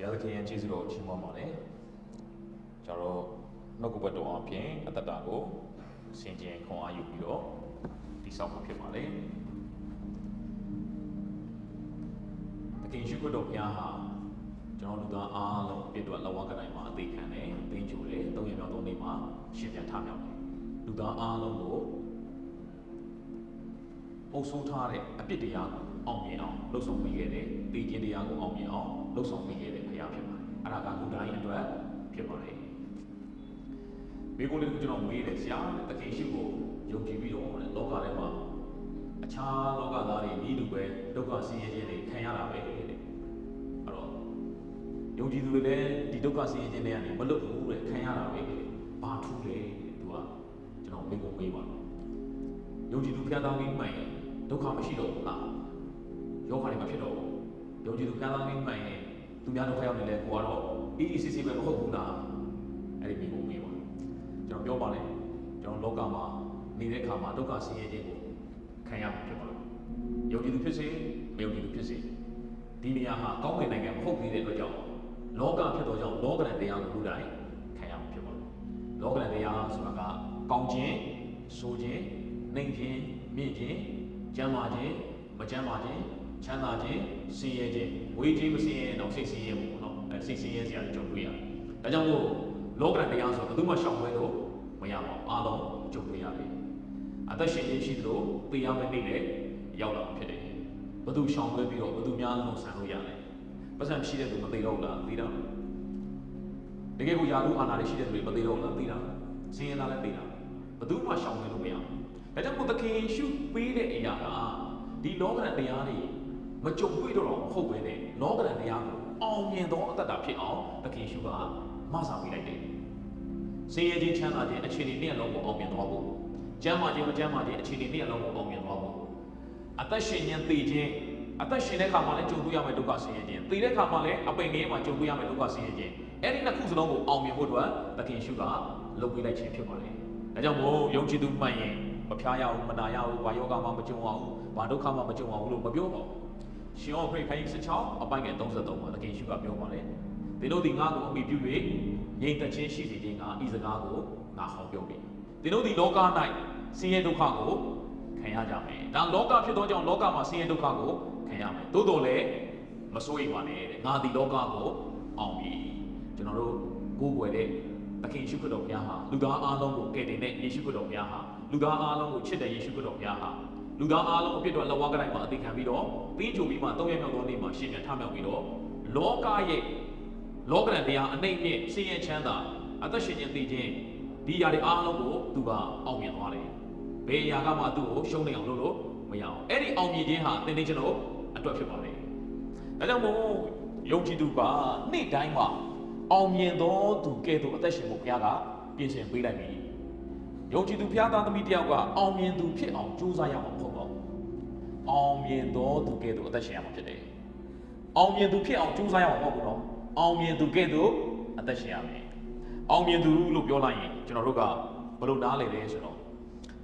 ဘုရားသခင်ရဲ့ကျေးဇူးတော်ကိုချီးမွမ်းပါတယ်ကျွန်တော်နှုတ်ကပတ်တော်အပြင်အသက်တာကိုဆင်ခြင်ခွန်အားယူပြီးတော့တည်ဆောက်ဖို့ဖြစ်ပါတယ်သခင်ယေရှုခရစ်တော်ဘုရားဟာကျွန်တော်လူသားအားလုံးပြည့်တော်လောကတိုင်းမှာအသေးခံတယ်သိမ်းချိုတယ်သုံးရမြောက်သောနေ့မှာရှင်ပြန်ထမြောက်တယ်လူသားအားလုံးကိုအုပ်စိုးထားတဲ့အပြစ်တရားကိုအောင်မြင်အောင်လှုပ်ဆောင်ပေးခဲ့တယ်တည်ခြင်းတရားကိုအောင်မြင်အောင်လှုပ်ဆောင်ပေးခဲ့တဲ့ဘုရားဖြစ်ပါတယ်အဲ့ဒါကလူတိုင်းအတွက်ဖြစ်ပါတယ်မိကိုလေးကိုကျွန်တော်မေးတယ်ဆရာသခင်ရှိကိုယုံကြည်ပြီးတော့လောကထဲမှာအခြားလောကသားတွေဤလူပဲဒုက္ခဆင်းရဲခြင်းတွေခံရတာပဲတဲ့အဲ့တော့ယုံကြည်သူတွေလည်းဒီဒုက္ခဆင်းရဲခြင်းတွေကနေမလွတ်ဘူးတဲ့ခံရတာပဲဘာထူးလဲသူကကျွန်တော်မိကိုမေးပါယုံကြည်သူဖျားသားပြီးမှန်ရင်ဒုက္ခမရှိတော့ဘူးလားယောဂတွေမဖြစ်တော့ဘူးယုံကြည်သူဖျားသားပြီးမှန်ရင်သူများဒုက္ခရောက်နေလဲကိုကတော့အေးအေးဆေးဆေးပဲမဟုတ်ဘူးလားအဲ့ဒီမိကိုမေးပါကျွန်တော်ပြောပါလေကျွန်တော်လောကမှာနေတဲ့အခါမှာဒုက္ခဆင်းရဲခြင်းကိုခံရမှာဖြစ်ပါလို့ယုံကြည်သူဖြစ်စေမယုံကြည်သူဖြစ်စေဒီနေရာဟာကောင်းကင်နိုင်ငံမဟုတ်သေးတဲ့အတွက်ကြောင့်လောကဖြစ်တော့ကြောင့်လောကရန်တရားကိုလူတိုင်းခံရမှာဖြစ်ပါလို့လောကရန်တရားဆိုတာကကောင်းခြင်းဆိုခြင်းနှိမ်ခြင်းမြင့်ခြင်းကျမ်းမာခြင်းမကျမ်းမာခြင်းချမ်းသာခြင်းဆင်းရဲခြင်းဝေးခြင်းမဆင်းရဲတော့စိတ်ဆင်းရဲမှုပေါ့နော်စိတ်ဆင်းရဲစရာကြုံတွေ့ရတယ်ဒါကြောင့်မို့လောကရန်တရားဆိုဘယ်သူမှရှောင်လွှဲလို့မရပါဘူးအားလုံးကြုံတွေ့ရတယ်အသက်ရှင်ခြင်းရှိသလိုသိရမယ့်နေ့လည်းရောက်လာဖြစ်တယ်ဘယ်သူရှောင်လွှဲပြီးတော့ဘယ်သူများလုံးဆန်လို့ရလဲပတ်စံရှိတဲ့သူမသိတော့ဘူးလားသိတာတကယ်ကိုယာလူအာနာတွေရှိတဲ့သူတွေမသိတော့ဘူးလားသိတာဆင်းရဲတာလည်းသိတာဘယ်သူမှရှောင်လွှဲလို့မရဘူးဒါကြောင့်မို့သခင်ယေရှုပေးတဲ့အရာကဒီလောကရန်တရားတွေမကြုံတွေ့တော့မဟုတ်ပဲနဲ့လောကရန်တရားကိုအောင်မြင်သောအသက်တာဖြစ်အောင်သခင်ယေရှုကမဆာပေးလိုက်တယ်ဆင်းရဲခြင်းချမ်းသာခြင်းအခြေအနေနဲ့လုံးကိုအောင်မြင်သွားဖို့ကျမ်းမာခြင်းမကျမ်းမာခြင်းအခြေအနေနဲ့လုံးကိုအောင်မြင်သွားဖို့အသက်ရှင်ခြင်းသိခြင်းအသက်ရှင်တဲ့အခါမှာလည်းကြုံတွေ့ရမယ့်ဒုက္ခဆင်းရဲခြင်းသိတဲ့အခါမှာလည်းအပိန်ငယ်မှာကြုံတွေ့ရမယ့်ဒုက္ခဆင်းရဲခြင်းအဲ့ဒီနှစ်ခုစလုံးကိုအောင်မြင်ဖို့အတွက်သခင်ယေရှုကလုပ်ပေးလိုက်ခြင်းဖြစ်ပါတယ်ဒါကြောင့်မို့ယုံကြည်သူမှန်ရင်မဖျားရဘူးမနာရဘူးဘာယောဂမှမကြုံအောင်ဘာဒုက္ခမှမကြုံအောင်လို့မပြောပါဘူးရှင်ယောဟိခန်း16အပိုင်းငယ်33မှာသခင်ယေရှုကပြောပါတယ်သင်တို့ဒီငါ့ကိုအမိပြု၍ငြိမ်သက်ခြင်းရှိစေခြင်းကဤစကားကိုငါဟောပြောပြီသင်တို့ဒီလောက၌ဆင်းရဲဒုက္ခကိုခံရကြမယ်ဒါလောကဖြစ်သောကြောင့်လောကမှာဆင်းရဲဒုက္ခကိုခံရမယ်သို့တော်လည်းမစိုးရိမ်ပါနဲ့တဲ့ငါဒီလောကကိုအောင်ပြီကျွန်တော်တို့ကိုးကွယ်တဲ့သခင်ယေရှုခရစ်တော်ဘုရားဟာလူသားအားလုံးကိုကယ်တင်တဲ့ယေရှုခရစ်တော်ဘုရားဟာလူသားအားလုံးကိုချစ်တဲ့ယေရှုခရစ်တော်ဘုရားဟာလူသားအားလုံးအပြစ်တော်လက်ဝါးကတိုင်းမှာအသေးခံပြီးတော့ပြီးချိုပြီးမှ၃ရက်မြောက်သောနေ့မှာရှင်ပြန်ထမြောက်ပြီးတော့လောကရဲ့လောကရန်တရားအနှိမ့်မြင့်ဆင်းရဲချမ်းသာအသက်ရှင်ခြင်းသိခြင်းဒီຢာတွေအားလုံးကိုသူကအောင်မြင်သွားတယ်။ဘယ်ຢာကမှသူ့ကိုရှုံးနေအောင်လုပ်လို့မရအောင်။အဲ့ဒီအောင်မြင်ခြင်းဟာသင်သိကျွန်တော်အတွက်ဖြစ်ပါလေ။ဒါကြောင့်မို့ယုံကြည်သူကနေ့တိုင်းမှာအောင်မြင်သောသူကဲ့သို့အသက်ရှင်ဖို့ဘုရားကပြင်ဆင်ပေးလိုက်ပြီ။ယုံကြည်သူဘုရားသားသမီးတယောက်ကအောင်မြင်သူဖြစ်အောင်ကြိုးစားရမှာမဟုတ်ပါဘူး။အောင်မြင်သောသူကဲ့သို့အသက်ရှင်ရမှာဖြစ်တယ်။အောင်မြင်သူဖြစ်အောင်ကြိုးစားရမှာမဟုတ်ဘူးနော်။အောင်မြင်သူကဲ့သို့အသက်ရှင်ရမယ်။အောင်မြင်သူလို့ပြောလိုက်ရင်ကျွန်တော်တို့ကဘယ်လိုနားလည်လဲဆိုတော့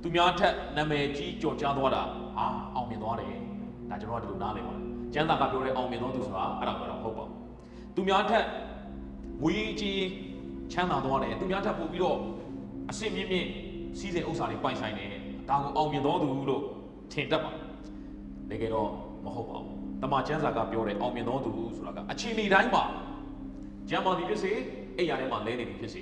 သူများထက်နာမည်ကြီးကြော်ကြားသွားတာအောင်မြင်သွားတယ်။ဒါကျွန်တော်ကဒီလိုနားလည်ပါတယ်။ကျမ်းစာကပြောတဲ့အောင်မြင်သောသူဆိုတာအဲ့ဒါကတော့မဟုတ်ပါဘူး။သူများထက်ငွေကြီးချမ်းသာသွားတယ်။သူများထက်ပို့ပြီးတော့အစင်မြင့်မြင့်စီးစိမ်ဥစ္စာတွေပိုင်ဆိုင်တယ်။ဒါကိုအောင်မြင်သောသူလို့ထင်တတ်ပါတကယ်တော့မဟုတ်ပါဘူး။တမန်ကျမ်းစာကပြောတဲ့အောင်မြင်သောသူဆိုတာကအချိန်ဒီတိုင်းမှာကျမ်းမာသည်ဖြစ်စေအိယာထဲမှာလဲနေသည်ဖြစ်စေ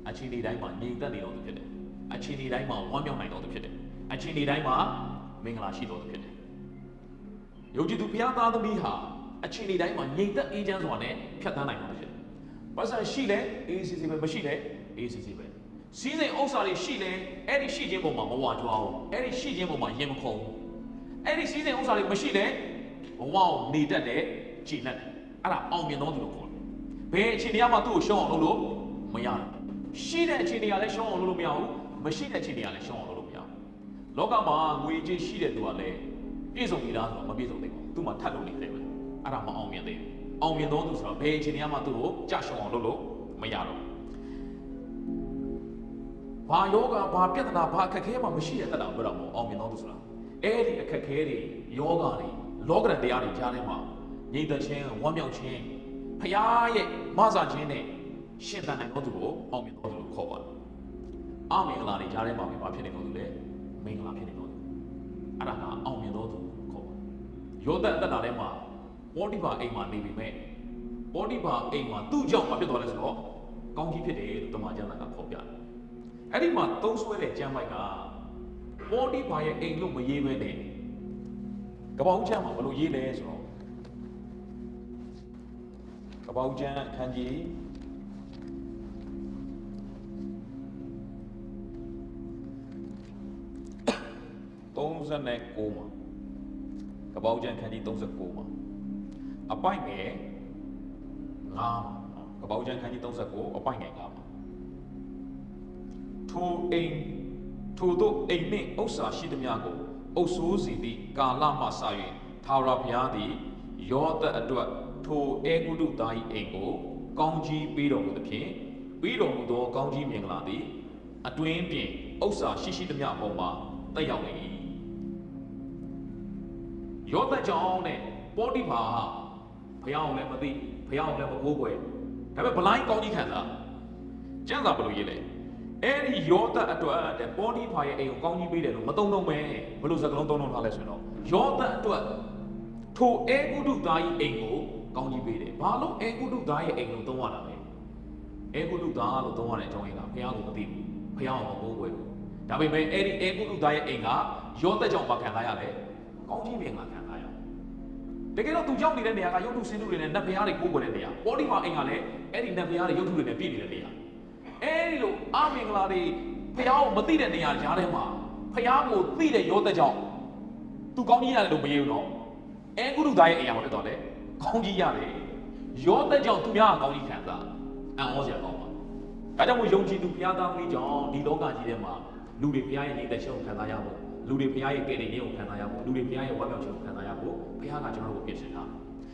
အချိန်ဒီတိုင်းမှာငြိမ်သက်နေတော်သူဖြစ်တယ်။အချိန်ဒီတိုင်းမှာဝမ်းမြောက်နိုင်တော်သူဖြစ်တယ်။အချိန်ဒီတိုင်းမှာမင်္ဂလာရှိတော်သူဖြစ်တယ်။ယုံကြည်သူဘုရားသားသမီးဟာအချိန်ဒီတိုင်းမှာငြိမ်သက်အေးချမ်းစွာနဲ့ဖြတ်သန်းနိုင်တော်သူဖြစ်တယ်။ဘာသာရှိလဲအေးစစ်စစ်ပဲမရှိလဲအေးစစ်စစ်ပဲ။စီးစိမ်ဥစ္စာတွေရှိလဲအဲ့ဒီရှိခြင်းပုံမှာမဝါကြွားဘူး။အဲ့ဒီရှိခြင်းပုံမှာရင်မခုန်ဘူး။အဲ့ဒီစီးစိမ်ဥစ္စာတွေမရှိလဲဘဝကိုနေတတ်တဲ့ကြည်လက်တယ်။အဲ့ဒါအောင်မြင်တော်သူလို့ခေါ်တယ်။ဘယ်အချိန်တရားမှသူ့ကိုရှုံးအောင်လုပ်လို့မရဘူး။ရှိတဲ့အချိန်တွေကလည်းရှုံးအောင်လုပ်လို့မရဘူး။မရှိတဲ့အချိန်တွေကလည်းရှုံးအောင်လုပ်လို့မရဘူး။လောကမှာငွေကြေးရှိတဲ့သူကလည်းပြည့်စုံပြီလားဆိုတော့မပြည့်စုံသေးဘူး။သူ့မှာထပ်လို့နေတယ်ပဲ။အဲ့ဒါမအောင်မြင်သေးဘူး။အောင်မြင်တော်သူဆိုတော့ဘယ်အချိန်တရားမှသူ့ကိုကြရှုံးအောင်လုပ်လို့မရတော့ဘူး။ဘာယောဂဘာပြဿနာဘာအခက်ခဲမှမရှိတဲ့တတ်တာပြောတော့မအောင်မြင်တော်သူဆိုတာအဲ့ဒီအခက်ခဲတွေယောဂတွေလောကရန်တရားတွေကြားထဲမှာငြိမ်သက်ခြင်းဝမ်းမြောက်ခြင်း ဖျားရဲ့မဆာခြင်းနဲ့ရှင်သန်နိုင်သောသူကိုအောင်မြင်သောသူလို့ခေါ်ပါတယ်အမင်္ဂလာတွေကြားထဲမှာဘာဖြစ်နေသောသူလဲမင်္ဂလာဖြစ်နေသောသူအဲ့ဒါကအောင်မြင်သောသူခေါ်ပါတယ်ယောသတ်အသက်တာထဲမှာပေါတိဖာအိမ်မှာနေပြီမဲ့ပေါတိဖာအိမ်မှာသူ့ကြောင့်မဖြစ်သွားလဲဆိုတော့ကောင်းကြီးဖြစ်တယ်လို့တမန်ကျမ်းစာကဖော်ပြတယ်အဲ့ဒီမှာသုံးဆွဲတဲ့ကျမ်းပိုက်ကပေါတိဖာရဲ့အိမ်လို့မရေးဘဲနဲ့ကပောက်ချမ်းမှာဘယ်လိုရေးလဲဆိုတော့ကပောက်ချမ်းအခန်းကြီး39မှာကပောက်ချမ်းခန်းကြီး39မှာအပိုက်ငယ်9ကပောက်ချမ်းခန်းကြီး39အပိုက်ငယ်9မှာထိုတို့အိမ်နှင့်ဥစ္စာရှိသမျှကိုအုပ်ဆိုးစီသည့်ကာလမှစ၍ထာဝရဘုရားသည်ယောသတ်အတွက်ထိုအေဂုတုသား၏အိမ်ကိုကောင်းကြီးပေးတော်မူသဖြင့်ပေးတော်မူသောကောင်းကြီးမင်္ဂလာသည်အတွင်းပြင်ဥစ္စာရှိသမျှအပေါ်မှာတက်ရောက်နေ၏ယောသတ်ကြောင့်နဲ့ပေါတိဖာဘုရားအောင်လည်းမသိဘုရားအောင်လည်းမကိုးကွယ်ဒါပေမဲ့ဘလိုင်းကောင်းကြီးခံတာကျမ်းစာဘယ်လိုရေးလဲအဲ့ဒီယောသတ်အတွက်တဲ့ပေါတိဖာရဲ့အိမ်ကိုကောင်းကြီးပေးတယ်လို့မသုံးတော့မယ်ဘယ်လိုစကားလုံးသုံးထားလဲဆိုတော့ယောသတ်အတွက်ထိုအေဂုတုသား၏အိမ်ကိုကောင်းကြီးပေးတယ်ဘာလို့အေဂုတုသားရဲ့အိမ်ကိုသုံးရတာလဲအေဂုတုသားလို့သုံးရတဲ့အကြောင်းရင်းကဘုရားကိုမသိဘူးဘုရားကိုမကိုးကွယ်ဘူးဒါပေမဲ့အဲ့ဒီအေဂုတုသားရဲ့အိမ်ကယောသတ်ကြောင့်မခံစားရတယ်ကောင်းကြီးမင်္ဂလာခံစားရတကယ်တော့သူကြောင့်နေတဲ့နေရာကရုပ်တုစင်တုတွေနဲ့နတ်ဘုရားတွေကိုးကွယ်တဲ့နေရာပေါတိဖာအိမ်ကလည်းအဲ့ဒီနတ်ဘုရားတွေရုပ်တုတွေနဲ့ပြည့်နေတဲ့နေရာအဲ့ဒီလိုအမင်္ဂလာတွေဘုရားကိုမသိတဲ့နေရာကြားထဲမှာဘုရားကိုသိတဲ့ယောသတ်ကြောင့်သူကောင်းကြီးရတယ်လို့မယုံတော့အေဂုတုသားရဲ့အိမ်ကဘာဖြစ်တော့လဲကောင်းကြီးရတယ်ယောသတ်ကြောင့်သူများကကောင်းကြီးခံစားအံ့ဩစရာကောင်းပါဒါကြောင့်မို့ယုံကြည်သူဘုရားသားသမီးကြောင့်ဒီလောကကြီးထဲမှာလူတွေဘုရားရဲ့နေသက်ရှင်ကိုခံစားရဖို့လူတွေဘုရားရဲ့ကယ်တင်ခြင်းကိုခံစားရဖို့လူတွေဘုရားရဲ့ဝတ်မြောက်ခြင်းကိုခံစားရဖို့ဘုရားကကျွန်တော်တို့ကိုပြင်ဆင်ထား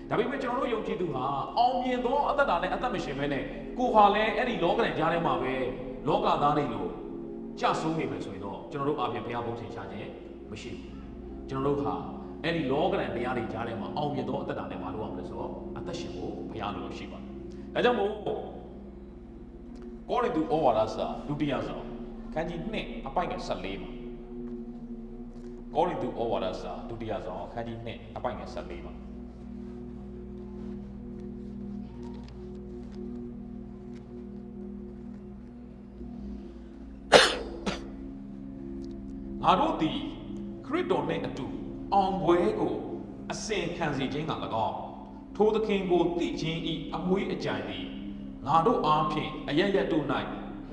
ဒါပေမဲ့ကျွန်တော်တို့ယုံကြည်သူဟာအောင်မြင်သောအသက်တာနဲ့အသက်မရှင်ပဲနဲ့ကိုဟာလည်းအဲ့ဒီလောကနဲ့ကြားထဲမှာပဲလောကသားတွေလိုကြဆုံးနေမယ်ဆိုရင်တော့ကျွန်တော်တို့အပြင်ဘုရားဘုန်းဆင်ရှားခြင်းမရှိဘူးကျွန်တော်တို့ဟာအဲ့ဒီလောကနဲ့တရားတွေကြားထဲမှာအောင်မြင်သောအသက်တာနဲ့မလုပ်အောင်လဲဆိုတော့အသက်ရှင်ဖို့ဘုရားလိုရှိပါတယ်ဒါကြောင့်မို့ကောရိန္သုဩဝါဒစာဒုတိယဆောင်ခန်းကြီး2အပိုက်ငယ်14မှာကောရိန္သုဩဝါဒစာဒုတိယဆောင်ခန်းကြီး2အပိုက်ငယ်14မှာငါတို့သည်ခရစ်တော်နှင့်အတူအောင်ပွဲကိုအစဉ်ခံစေခြင်းက၎င်းထိုသခင်ကိုသိခြင်းဤအမွေးအကြံသည်ငါတို့အားဖြင့်အရရတို့၌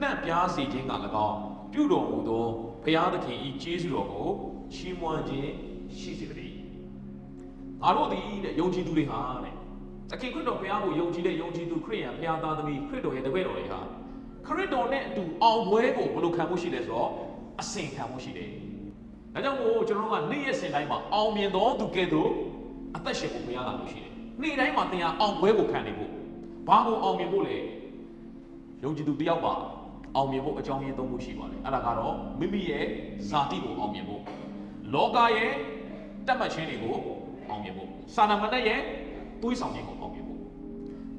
နှံ့ပြားစေခြင်းက၎င်းပြုတော်မူသောဘုရားသခင်ဤကျေးဇူးတော်ကိုချီးမွမ်းခြင်းရှိစေတည်းငါတို့သည်တဲ့ယုံကြည်သူတွေဟာတဲ့သခင်ခရစ်တော်ဘုရားကိုယုံကြည်တဲ့ယုံကြည်သူခရစ်ယာန်ဘုရားသားသမီးခရစ်တော်ရဲ့တပည့်တော်တွေဟာခရစ်တော်နဲ့အတူအောင်ပွဲကိုဘယ်လိုခံမှုရှိလဲဆိုတော့အစဉ်ခံမှုရှိတယ်။ဒါကြောင့်မို့ကျွန်တော်တို့ကနေ့ရက်စဉ်တိုင်းမှာအောင်မြင်သောသူကဲ့သို့အသက်ရှင်ဖို့ဘုရားကလို့ရှိတယ်။နေ့တိုင်းမှာသင်ဟာအောင်ပွဲကိုခံနေဖို့ဘာကိုအောင်မြင်ဖို့လဲ။ယုံကြည်သူတယောက်ပါအောင်မြင်ဖို့အကြောင်းရင်းသုံးခုရှိပါတယ်။အဲ့ဒါကတော့မိမိရဲ့ဇာတိကိုအောင်မြင်ဖို့လောကရဲ့တတ်မှတ်ခြင်းတွေကိုအောင်မြင်ဖို့စာနာမဏေရဲ့တွေးဆောင်ခြင်းကိုအောင်မြင်ဖို့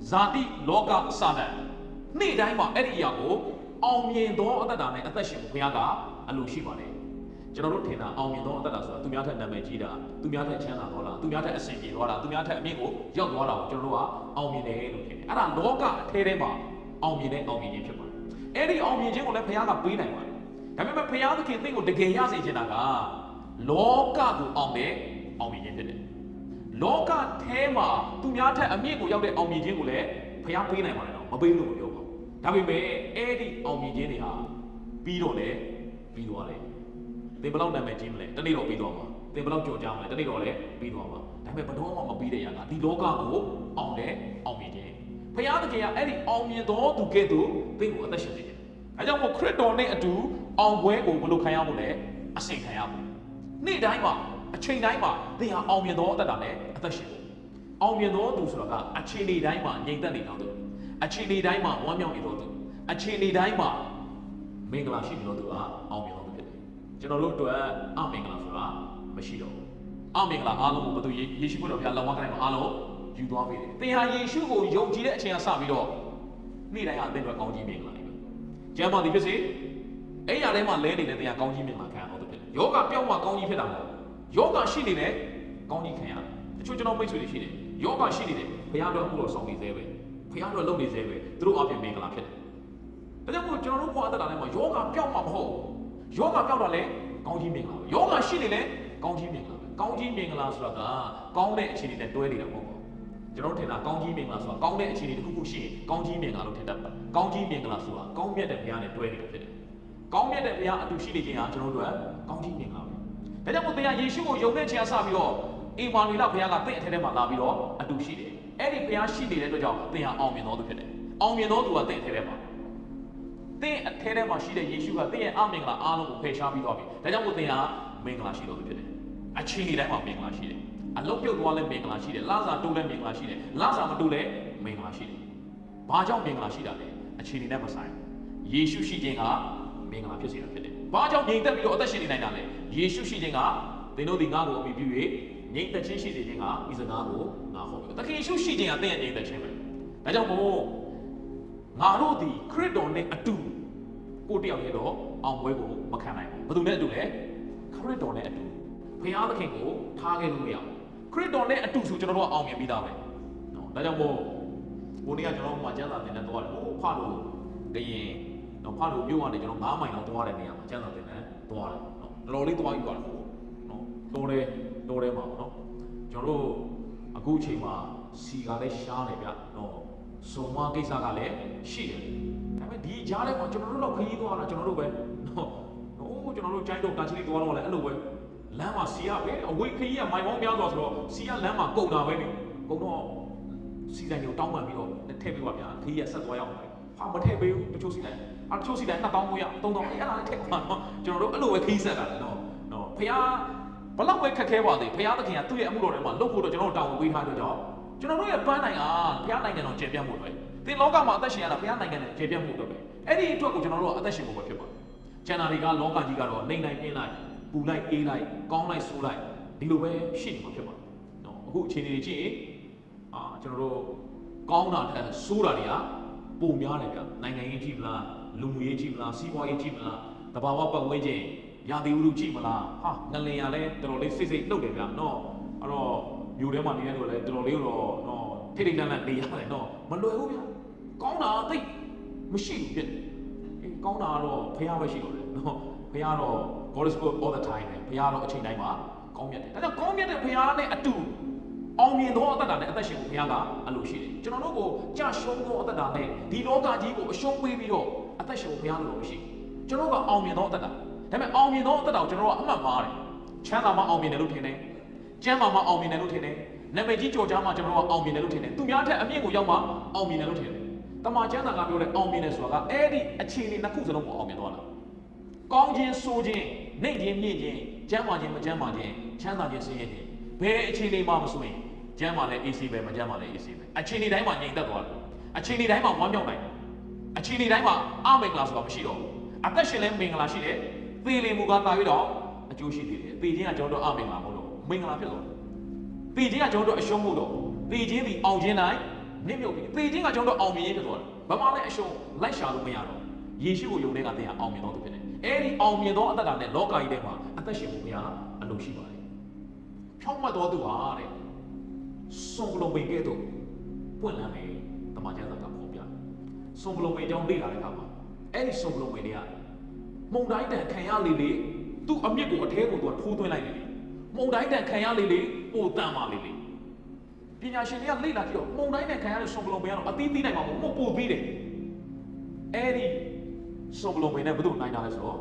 ဇာတိလောကစာနာနေ့တိုင်းမှာအဲ့ဒီအရာကိုအောင်မြင်သောအသက်တာနဲ့အသက်ရှင်ဖို့ဘုရားကအလိုရှိပါတယ်ကျွန်တော်တို့ထင်တာအောင်မြင်သောအသက်တာဆိုတာသူများထက်နာမည်ကြီးတာသူများထက်ချမ်းသာသွားတာသူများထက်အဆင်ပြေသွားတာသူများထက်အမြင့်ကိုရောက်သွားတာကိုကျွန်တော်တို့ကအောင်မြင်တယ်လို့ထင်တယ်အဲ့ဒါလောကအထဲထဲမှာအောင်မြင်တဲ့အောင်မြင်ခြင်းဖြစ်ပါတယ်အဲ့ဒီအောင်မြင်ခြင်းကိုလည်းဘုရားကပေးနိုင်ပါတယ်ဒါပေမဲ့ဘုရားသခင်သင်ကိုတကယ်ရစေချင်တာကလောကကိုအောင်တဲ့အောင်မြင်ခြင်းဖြစ်တယ်လောကထဲမှာသူများထက်အမြင့်ကိုရောက်တဲ့အောင်မြင်ခြင်းကိုလည်းဘုရားပေးနိုင်ပါတယ်တော့မပေးလို့မပြောပါဘူးဒါပေမဲ့အဲ့ဒီအောင်မြင်ခြင်းတွေဟာပြီးတော့လည်းပြီးသွားတယ်သင်ဘယ်လောက်နာမည်ကြီးမလဲတနေ့တော့ပြီးသွားမှာသင်ဘယ်လောက်ကြော်ကြမလဲတနေ့တော့လည်းပြီးသွားမှာဒါပေမဲ့ဘယ်တော့မှမပြီးတဲ့ຢာကဒီလောကကိုအောင်တဲ့အောင်မြင်ခြင်းဘုရားသခင်ကအဲ့ဒီအောင်မြင်သောသူကဲ့သို့သင်ကိုအသက်ရှင်စေတယ်အဲကြောင့်မို့ခရစ်တော်နဲ့အတူအောင်ပွဲကိုဘယ်လိုခံရဖို့လဲအစဉ်ခံရဖို့နေ့တိုင်းမှာအချိန်တိုင်းမှာသင်ဟာအောင်မြင်သောအသက်တာနဲ့အသက်ရှင်ဖို့အောင်မြင်သောသူဆိုတာကအချိန်တိုင်းမှာငြိမ်သက်နေတော့သူအချိန်တိုင်းမှာဝမ်းမြောက်နေတော့သူအချိန်တိုင်းမှာမင်္ဂလာရှိနေတော့သူကအောင်မြင်တော့သူဖြစ်တယ်ကျွန်တော်တို့အတွက်အမင်္ဂလာဆိုတာမရှိတော့ဘူးအမင်္ဂလာအားလုံးကိုဘယ်သူယေရှုခရစ်တော်ဘုရားလောကတိုင်းမှာအားလုံး ယူသွားပြီသင်ဟာယေရှုကိုယုံကြည်တဲ့အချိန်ကစပြီးတော့နေ့တိုင်းဟာအသင်တို့ကောင်းကြီးမြင်လာတယ်ကျမ်းမာသည်ဖြစ်စေအဲ့ရထဲမှာလဲနေတဲ့သင်ဟာကောင်းကြီးမြင်လာခံရတော့ဖြစ်တယ်ယောဂပြောင်းမှကောင်းကြီးဖြစ်တာမဟုတ်ယောဂရှိနေတယ်ကောင်းကြီးခံရတယ်တချို့ကျွန်တော်မိတ်ဆွေတွေရှိတယ်ယောဂရှိနေတယ်ဘုရားတော်ကိုတော့ဆောင်နေသေးပဲဘုရားတော်လုပ်နေသေးပဲသူတို့အပြင်မင်္ဂလာဖြစ်တယ်ဒါကြောင့်ကျွန်တော်တို့ဘဝအသက်တာထဲမှာယောဂပြောင်းမှမဟုတ်ယောဂပြောင်းတာလဲကောင်းကြီးမင်္ဂလာပဲယောဂရှိနေလဲကောင်းကြီးမင်္ဂလာပဲကောင်းကြီးမင်္ဂလာဆိုတာကကောင်းတဲ့အခြေအနေနဲ့တွဲနေတာမဟုတ်ဘူးကျွန်တော်ထင်တာကောင်းကြီးမင်္ဂလာဆိုတာကောင်းတဲ့အခြေအနေတစ်ခုခုရှိရင်ကောင်းကြီးမင်္ဂလာလို့ထင်တတ်ပါတယ်ကောင်းကြီးမင်္ဂလာဆိုတာကောင်းမြတ်တဲ့ဘုရားနဲ့တွဲနေတာဖြစ်တယ်ကောင်းမြတ်တဲ့ဘုရားအတူရှိနေခြင်းဟာကျွန်တော်တို့ကကောင်းကြီးမင်္ဂလာပဲဒါကြောင့်မို့သင်ဟာယေရှုကိုယုံတဲ့ခြင်းအစပြီးတော့အေမာနွေလဘုရားကသင်အထက်ထဲမှာလာပြီးတော့အတူရှိတယ်အဲ့ဒီဘုရားရှိနေတဲ့အတွက်ကြောင့်သင်ဟာအောင်မြင်တော်သူဖြစ်တယ်အောင်မြင်တော်သူကသင်အထက်ထဲမှာသင်အထက်ထဲမှာရှိတဲ့ယေရှုကသင်ရဲ့အမင်္ဂလာအားလုံးကိုဖယ်ရှားပြီးတော့ပြီဒါကြောင့်မို့သင်ဟာမင်္ဂလာရှိတော်သူဖြစ်တယ်အချိန်တိုင်းမှာမင်္ဂလာရှိတယ်အလုတ်ပြုတ်သွားလဲမင်္ဂလာရှိတယ်လစာတိုးလဲမင်္ဂလာရှိတယ်လစာမတိုးလဲမင်္ဂလာရှိတယ်ဘာကြောင့်မင်္ဂလာရှိတာလဲအချိန်နဲ့မဆိုင်ယေရှုရှိခြင်းကမင်္ဂလာဖြစ်စေတာဖြစ်တယ်ဘာကြောင့်ငြိမ်သက်ပြီးတော့အသက်ရှင်နေနိုင်တာလဲယေရှုရှိခြင်းကသင်တို့ဒီငါ့ကိုအမိပြု၍ငြိမ်သက်ခြင်းရှိစေခြင်းကဤစကားကိုငါဟောပြီသခင်ယေရှုရှိခြင်းကသင်ရဲ့ငြိမ်သက်ခြင်းပဲဒါကြောင့်မို့ငါတို့ဒီခရစ်တော်နဲ့အတူကိုတယောက်ရဲ့တော့အောင်ပွဲကိုမခံနိုင်ဘူးဘယ်သူနဲ့အတူလဲခရစ်တော်နဲ့အတူဘုရားသခင်ကိုထားခဲ့လို့မရဘူးခရစ်တော်နဲ့အတူဆိုကျွန်တော်တို့အောင်မြင်ပြီးသားပဲနော်ဒါကြောင့်မို့ဘိုးနေ့ကကျွန်တော်မှကျမ်းစာသင်တန်းသွားတယ်ဟိုဖလို့ကရင်နော်ဖလို့မြို့ကနေကျွန်တော်9မိုင်လောက်သွားတဲ့နေရာမှာကျမ်းစာသင်တန်းသွားတယ်နော်တော်တော်လေးသွားယူပါတယ်နော်တော်တယ်မှာနော်ကျွန်တော်တို့အခုအချိန်မှာစီကလည်းရှားတယ်ဗျနော်စုံမကိစ္စကလည်းရှိတယ်ဒါပေမဲ့ဒီကြားထဲမှာကျွန်တော်တို့တော့ခရီးသွားတာကျွန်တော်တို့ပဲနော်ဟိုကျွန်တော်တို့ကျိုင်းတော့တာချီလေးသွားတော့လည်းအဲ့လိုပဲလမ်းမှာစီရပဲအဝေးခရီးကမိုင်ပေါင်းများစွာဆိုတော့စီရလမ်းမှာကုန်တာပဲလေကုန်တော့စီဆိုင်ကိုတောင်းပန်ပြီးတော့ထည့်ပေးပါဗျာခရီးကဆက်သွားရအောင်ဟာမထည့်ပေးဘူးတချို့စီတိုင်းတချို့စီတိုင်း2000ကိုရ3000အဲ့ဒါလည်းထည့်ပါတော့ကျွန်တော်တို့အဲ့လိုပဲခရီးဆက်တာလေနော်ဖခင်ဘလောက်ပဲခက်ခဲပါသေးဖခင်သခင်ကသူ့ရဲ့အမှုတော်ထဲမှာလှုပ်ဖို့တော့ကျွန်တော်တို့တောင်းပေးထားတဲ့ကြောင့်ကျွန်တော်တို့ရဲ့ပန်းနိုင်ကဖခင်နိုင်ငံတော်ကျေပြတ်မှုပဲသင်လောကမှာအသက်ရှင်ရတာဖခင်နိုင်ငံနဲ့ကျေပြတ်မှုတော့ပဲအဲ့ဒီအတွက်ကိုကျွန်တော်တို့ကအသက်ရှင်ဖို့ပဲဖြစ်ပါတယ်ကျန်တာတွေကလောကကြီးကတော့နေနိုင်ပြင်းလိုက်ပူလိုက်အေးလိုက်ကောင်းလိုက်ဆိုးလိုက်ဒီလိုပဲရှိနေမှာဖြစ်ပါတယ်နော်အခုအချိန်လေးကြည့်ရင်ကျွန်တော်တို့ကောင်းတာတဲ့ဆိုးတာတွေကပုံများတယ်ဗျနိုင်ငံရေးကြည့်မလားလူမှုရေးကြည့်မလားစီးပွားရေးကြည့်မလားတဘာဝပတ်ဝန်းကျင်ရာသီဥတုကြည့်မလားဟာငလင်ရလဲတော်တော်လေးစိတ်လှုပ်တယ်ဗျနော်အဲ့တော့မြို့ထဲမှာနေရတော့လဲတော်တော်လေးတော့နော်ထိထိတန်းတန်းနေရတယ်နော်မလွယ်ဘူးဗျကောင်းတာသိမရှိဘူးဖြစ်ကောင်းတာကတော့ဖះပဲရှိတော့တယ်နော်ဖះတော့ God is good all the time ပဲဖះတော့အချိန်တိုင်းမှာကောင်းမြတ်တယ်ဒါကြောင့်ကောင်းမြတ်တဲ့ဖះနဲ့အတူအောင်မြင်သောအသက်တာနဲ့အသက်ရှင်ဖို့ဘုရားကအလိုရှိတယ်ကျွန်တော်တို့ကိုကြာရှုံးသောအသက်တာနဲ့ဒီလောကကြီးကိုအရှုံးပေးပြီးတော့အသက်ရှင်ဖို့ဘုရားလိုမရှိကျွန်တော်ကအောင်မြင်သောအသက်တာဒါပေမဲ့အောင်မြင်သောအသက်တာကိုကျွန်တော်ကအမှတ်မှားတယ်ချမ်းသာမှအောင်မြင်တယ်လို့ထင်တယ်ကျမ်းမာမှအောင်မြင်တယ်လို့ထင်တယ်နာမည်ကြီးကြော်ကြားမှကျွန်တော်ကအောင်မြင်တယ်လို့ထင်တယ်သူများထက်အမြင့်ကိုရောက်မှအောင်မြင်တယ်လို့ထင်တယ်တမန်ကျမ်းစာကပြောတဲ့အောင်မြင်တယ်ဆိုတာကအဲ့ဒီအခြေအနေနှစ်ခုစလုံးကိုအောင်မြင်သွားတာကောင်းခြင်းဆိုးခြင်းနှိမ့်ခြင်းမြင့်ခြင်းကျမ်းမာခြင်းမကျမ်းမာခြင်းချမ်းသာခြင်းဆင်းရဲခြင်းဘယ်အခြေအနေမှမဆိုရင်ကျမ်းမာလဲ AC ပဲမကျမ်းမာလဲ AC ပဲအချိန်တိုင်းမှာငြိမ်သက်သွားတယ်အချိန်တိုင်းမှာဝမ်းမြောက်နိုင်တယ်အချိန်တိုင်းမှာအမင်္ဂလာဆိုတာမရှိတော့ဘူးအသက်ရှင်လဲမင်္ဂလာရှိတယ်သေလေမူကားတာပြီးတော့အကျိုးရှိသေးတယ်သေခြင်းကကျွန်တော်တို့အမင်္ဂလာမဟုတ်တော့မင်္ဂလာဖြစ်သွားတယ်သေခြင်းကကျွန်တော်တို့အရှုံးမှုတော့သေခြင်းဒီအောင်ခြင်းတိုင်းနစ်မြုပ်ပြီသေခြင်းကကျွန်တော်တို့အောင်မြင်ရေးဖြစ်သွားတယ်ဘာမှလည်းအရှုံးလိုက်ရှာလို့မရတော့ယေရှုကိုယုံတဲ့ကသင်ဟာအောင်မြင်တော်သူဖြစ်တယ်အဲ့ဒီအောင်မြင်သောအသက်တာနဲ့လောကကြီးထဲမှာအသက်ရှင်ဖို့ဘုရားအလိုရှိပါတယ်ဖြောင့်မတ်တော်သူဟာတဲ့စွန်ကလုံးပင်ကဲ့သို့ပွင့်လန်းနေတမန်ကျမ်းစာကဖော်ပြစွန်ကလုံးပင်အကြောင်းလေ့လာတဲ့အခါမှာအဲ့ဒီစွန်ကလုံးပင်တွေကမုံတိုင်းတန်ခံရလေလေသူ့အမြစ်ကိုအထဲကိုသူကထိုးသွင်းလိုက်လေမုံတိုင်းတန်ခံရလေလေပိုတန်ပါလေလေပညာရှင်တွေကလေ့လာကြည့်တော့မုံတိုင်းတန်ခံရတဲ့စွန်ကလုံးပင်ကတော့အသီးသီးနိုင်မှာမဟုတ်ပိုပြီးတယ်အဲ့ဒီစွန်ကလုံးပင်နဲ့ဘယ်သူနိုင်တာလဲဆိုတော့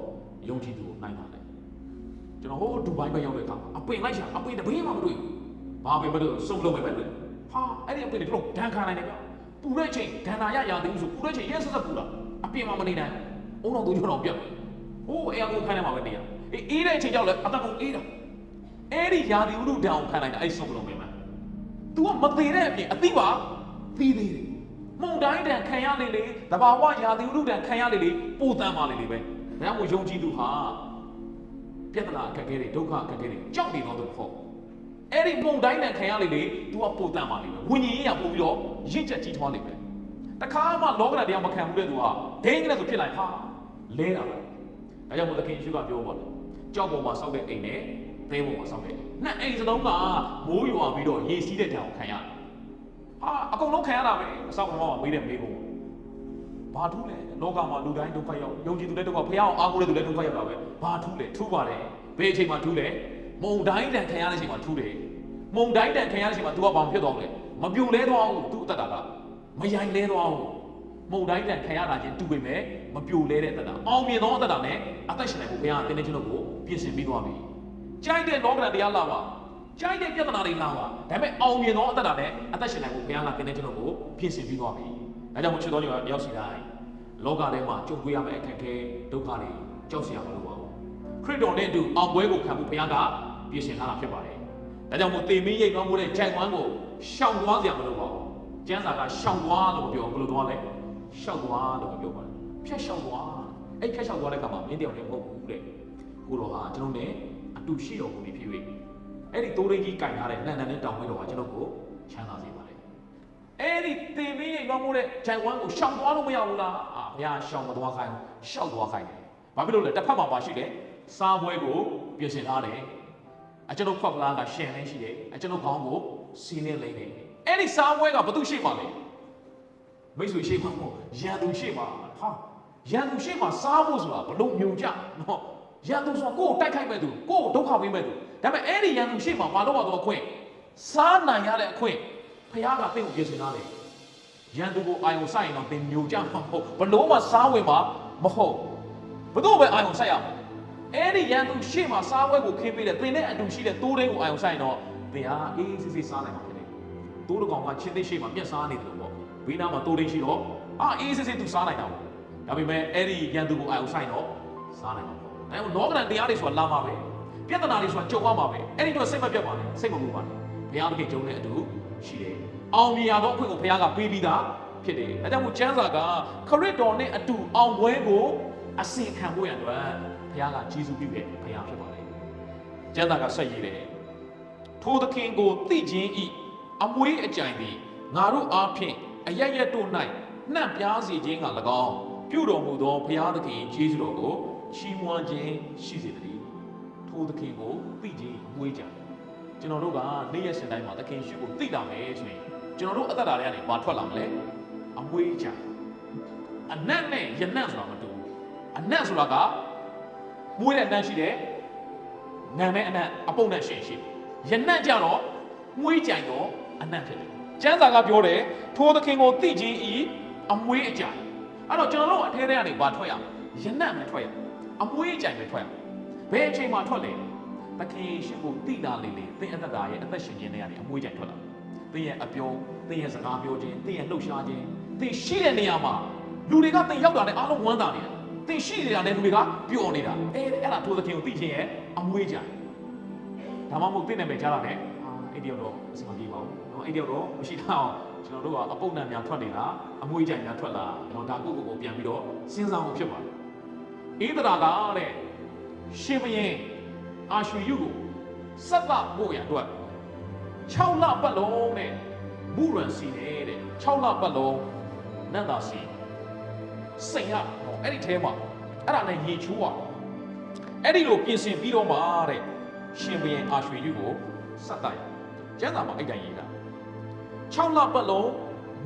ယုံကြည်သူကိုနိုင်တာလေကျွန်တော်ဟိုဒူဘိုင်းပဲရောက်တဲ့အခါမှာအပင်လိုက်ရှာအပင်တပင်းမှမတွေ့ဘူးဘာပဲမလို့စုံလုံးပဲပဲတွေ့ဟာအဲ့ဒီအပင်တွေတော့ဒဏ်ခံနိုင်တယ်ဗျပူတဲ့ချိန်ဒဏ်နာရသေးဘူးဆိုပူတဲ့ချိန်ရဲဆက်ဆက်ပူတာအပင်မှမနေနိုင်အုံတော်သူကျော်တော်ပြတ်ဟိုအဲအကူခိုင်းနေမှာပဲနေရအေးတဲ့အချိန်ကြောက်လဲအတန်ကုန်အေးတာအဲ့ဒီရာသီဥတုတောင်ခံနိုင်တာအဲ့စုံလုံးပဲမှာ तू ကမသေးတဲ့အပြင်အသိပါပြီးသေးတယ်မုံတိုင်းတန်ခံရလေလေတဘာဝရာသီဥတုတန်ခံရလေလေပိုတန်ပါလေလေပဲဒါကြောင့်မို့ယုံကြည်သူဟာပြဿနာအခက်အခဲတွေဒုက္ခအခက်အခဲတွေကြောက်နေတော့သူဟုတ် အဲ့ဒီမုံတိုင်းနဲ့ခံရလေလေ तू ကပိုတန်ပါလိမ့်မယ်ဝิญဉ်ရေးရပို့ပြီးတော့ရင့်ချက်ကြီးထွားလိမ့်မယ်တခါမှလောကဓာတ်တရားမခံဘူးတဲ့သူကဒိန်းကလေးဆိုဖြစ်လိုက်ဟာလဲတာပဲဒါကြောင့်မို့သခင်ယေရှုကပြောပါလေကြောက်ပေါ်မှာစောက်တဲ့အိမ်နဲ့သဲပေါ်မှာစောက်တဲ့နှစ်အိမ်စလုံးကမိုးရွာပြီးတော့ရေစီးတဲ့ကြောင်ခံရတယ်ဟာအကုန်လုံးခံရတာပဲအဆောက်အအုံကမေးတဲ့မေးဖို့ဘာထူးလဲလောကမှာလူတိုင်းဒုက္ခရောက်ယုံကြည်သူတွေဒုက္ခဖះအောင်အားကိုးတဲ့သူတွေဒုက္ခရောက်တာပဲဘာထူးလဲထူးပါတယ်ဘယ်အချိန်မှထူးလဲမုံတိုင်းတန်ခံရတဲ့အချိန်မှာထူးတယ်မုံတိုင်းတန်ခံရတဲ့အချိန်မှာ तू ကဘာဖြစ်သွားလဲမပြိုလဲသွားဘူး तू အသက်တာကမယိုင်လဲသွားဘူးမုံတိုင်းတန်ခံရတာချင်းတူပေမဲ့မပြိုလဲတဲ့အသက်တာအောင်မြင်သောအသက်တာနဲ့အသက်ရှင်နိုင်ဖို့ဘုရားတင်းတင်းချင်းတို့ကိုပြင်ဆင်ပြီးသွားပြီကြိုက်တဲ့လောကဓာတ်တရားလာပါကြိုက်တဲ့ပြဿနာတွေလာပါဒါပေမဲ့အောင်မြင်သောအသက်တာနဲ့အသက်ရှင်နိုင်ဖို့ဘုရားကတင်းတင်းချင်းတို့ကိုပြင်ဆင်ပြီးသွားပြီဒါကြောင့်မို့ချစ်တော်ညီအရောက်စီတိုင်းလောကထဲမှာကြုံတွေ့ရမယ့်အခက်အခဲဒုက္ခတွေကြောက်စရာမလိုပါဘူးခရစ်တော်နဲ့အတူအောင်ပွဲကိုခံဖို့ဘုရားကပြင်ဆင်ထားတာဖြစ်ပါတယ်ဒါကြောင့်မို့သေမင်းရိပ်ကောင်းမှုတဲ့ဂျိုင်ဝမ်းကိုရှောင်သွားစရာမလိုပါဘူးကျမ်းစာကရှောင်သွားလို့ပြောဘယ်လိုသွားလဲရှောက်သွားလို့ပြောပါတယ်ဖြတ်ရှောက်သွားအဲ့ဖြတ်ရှောက်သွားတဲ့အခါမှာမင်းတယောက်တည်းမဟုတ်ဘူးတဲ့ကိုတော်ဟာကျွန်တော်နဲ့အတူရှိတော်မူပြီးဖြစ်၍အဲ့ဒီတိုးရင်းကြီးကင်ထားတဲ့နှံနဲ့တောင်ဝဲတော်ဟာကျွန်တော်ကိုချမ်းသာစေပါတယ်အဲ့ဒီသေမင်းရိပ်ကောင်းမှုတဲ့ဂျိုင်ဝမ်းကိုရှောင်သွားလို့မရဘူးလားဘုရားရှောင်မသွားခိုင်းရှောက်သွားခိုင်းတယ်ဘာဖြစ်လို့လဲတစ်ဖက်မှာမရှိတယ်စားပွဲကိုပြင်ဆင်ထားတယ်ကျွန်တော်ခွက်ပလားကရှင်နေရှိတယ်ကျွန်တော်ခေါင်းကိုစီးနေလိမ့်တယ်အဲ့ဒီစားပွဲကဘာသူရှိမှလဲမိတ်ဆွေရှိမှမဟုတ်ရန်သူရှိမှဟာရန်သူရှိမှစားဖို့ဆိုတာဘလို့မြုံကြနော်ရန်သူဆိုတာကိုယ်တိုက်ခိုက်မဲ့သူကိုယ်ဒုက္ခပေးမဲ့သူဒါပေမဲ့အဲ့ဒီရန်သူရှိမှမလုပ်တော့အခွင့်စားနိုင်ရတဲ့အခွင့်ဖခင်ကသင်ကိုပြင်ဆင်ထားတယ်ရန်သူကိုအာယုံဆိုင်ရင်တော့သင်မြုံကြမှာမဟုတ်ဘလို့မှစားဝင်မှာမဟုတ်ဘလို့ပဲအာယုံဆိုင်ရမှာအဲ့ဒီရန်သူရှေ့မှာစားပွဲကိုခင်းပေးတဲ့သင်နဲ့အတူရှိတဲ့တိုးတင်းကိုအာယုံဆိုင်တော့သင်ဟာအေးစစ်စစ်စားနိုင်မှာဖြစ်တယ်။တိုးတကောင်ကချင်းသိရှေ့မှာမျက်စားနေတယ်လို့ပေါ့။ဘေးနားမှာတိုးတင်းရှိတော့အေးစစ်စစ်သူစားနိုင်တာပေါ့။ဒါပေမဲ့အဲ့ဒီရန်သူကိုအာယုံဆိုင်တော့စားနိုင်မှာပေါ့။အဲ့တော့လောကဓာတ်တရားတွေဆိုတာလာမှာပဲ။ပြဿနာတွေဆိုတာကြုံရမှာပဲ။အဲ့ဒီတော့စိတ်မပြတ်ပါနဲ့။စိတ်မပူပါနဲ့။ဘုရားသခင်ကျုံတဲ့အတူရှိတယ်။အောင်မြင်ရသောအခွင့်ကိုဘုရားကပေးပြီးသားဖြစ်တယ်။ဒါကြောင့်မို့ကျမ်းစာကခရစ်တော်နဲ့အတူအောင်ပွဲကိုအစီခံဖို့ရတဲ့ဘုရားကကျေးဇူးပြုတဲ့ဘုရားဖြစ်ပါတယ်။ကျမ်းစာကဆက်ရေးတယ်။ထိုသခင်ကိုသိခြင်းဤအမွေးအကြိုင်သည်ငါတို့အားဖြင့်အရရက်တို့၌နှံ့ပြားစေခြင်းက၎င်းပြုတော်မူသောဘုရားသခင်ကျေးဇူးတော်ကိုချီးမွမ်းခြင်းရှိစေတည်း။ထိုသခင်ကိုသိခြင်းအမွေးကြံကျွန်တော်တို့ကနေ့ရက်စဉ်တိုင်းမှာသခင်ရှိကိုသိလာမယ်ဆိုရင်ကျွန်တော်တို့အသက်တာတွေကနေဘာထွက်လာမလဲ။အမွေးကြံအနတ်နဲ့ယနတ်ဆိုတာမတူဘူး။အနတ်ဆိုတာကမွေးတဲ့အနံ့ရှိတယ်။ငံနဲ့အနံ့အပုပ်နဲ့ရှင်ရှိတယ်။ယနံ့ကြတော့မွေးကြိုင်တော့အနံ့ဖြစ်တယ်။ကျမ်းစာကပြောတယ်ထိုသခင်ကိုသိခြင်းဤအမွေးအကြိုင်အဲ့တော့ကျွန်တော်တို့အထဲထဲကနေဘာထွက်ရမလဲ။ယနံ့ပဲထွက်ရ။အမွေးအကြိုင်ပဲထွက်ရ။ဘယ်အချိန်မှထွက်လဲ။သခင်ရှိကိုသိလာလေလေသင်အသက်တာရဲ့အသက်ရှင်ခြင်းတွေကနေအမွေးကြိုင်ထွက်လာ။သင်ရဲ့အပြောသင်ရဲ့စကားပြောခြင်းသင်ရဲ့လှုပ်ရှားခြင်းသင်ရှိတဲ့နေရာမှာလူတွေကသင်ရောက်တာနဲ့အားလုံးဝမ်းသာနေတယ်။သင်ရှိနေတာနဲ့လူတွေကပျော်နေတာအဲ့ဒါထိုသခင်ကိုသိခြင်းရဲ့အမွေးကြိုင်ဒါမှမဟုတ်သိနေမယ်ကြားတာနဲ့အဲ့ဒီတော့အစမပြေပါဘူးเนาะအဲ့ဒီတော့မရှိတော့ကျွန်တော်တို့ကအပုပ်နှံများထွက်နေတာအမွေးကြိုင်များထွက်လာเนาะဒါကိုပြန်ပြီးတော့စဉ်းစားမှုဖြစ်ပါတယ်ဧဒရာကတဲ့ရှင်မင်းအာရွှေယုကိုဆက်လဖို့ရအတွက်6လပတ်လုံးနဲ့မူရန်စီနေတဲ့6လပတ်လုံးနတ်သားစီစိန်ရအဲ့ဒီထဲမှာအဲ့ဒါနဲ့ရေချိုးရအဲ့ဒီလိုပြင်ဆင်ပြီးတော့မှတဲ့ရှင်ဘုရင်အာရွှေယုကိုဆက်တိုက်ကျမ်းစာမှာအဲ့တိုင်းရေးတာ6လပတ်လုံး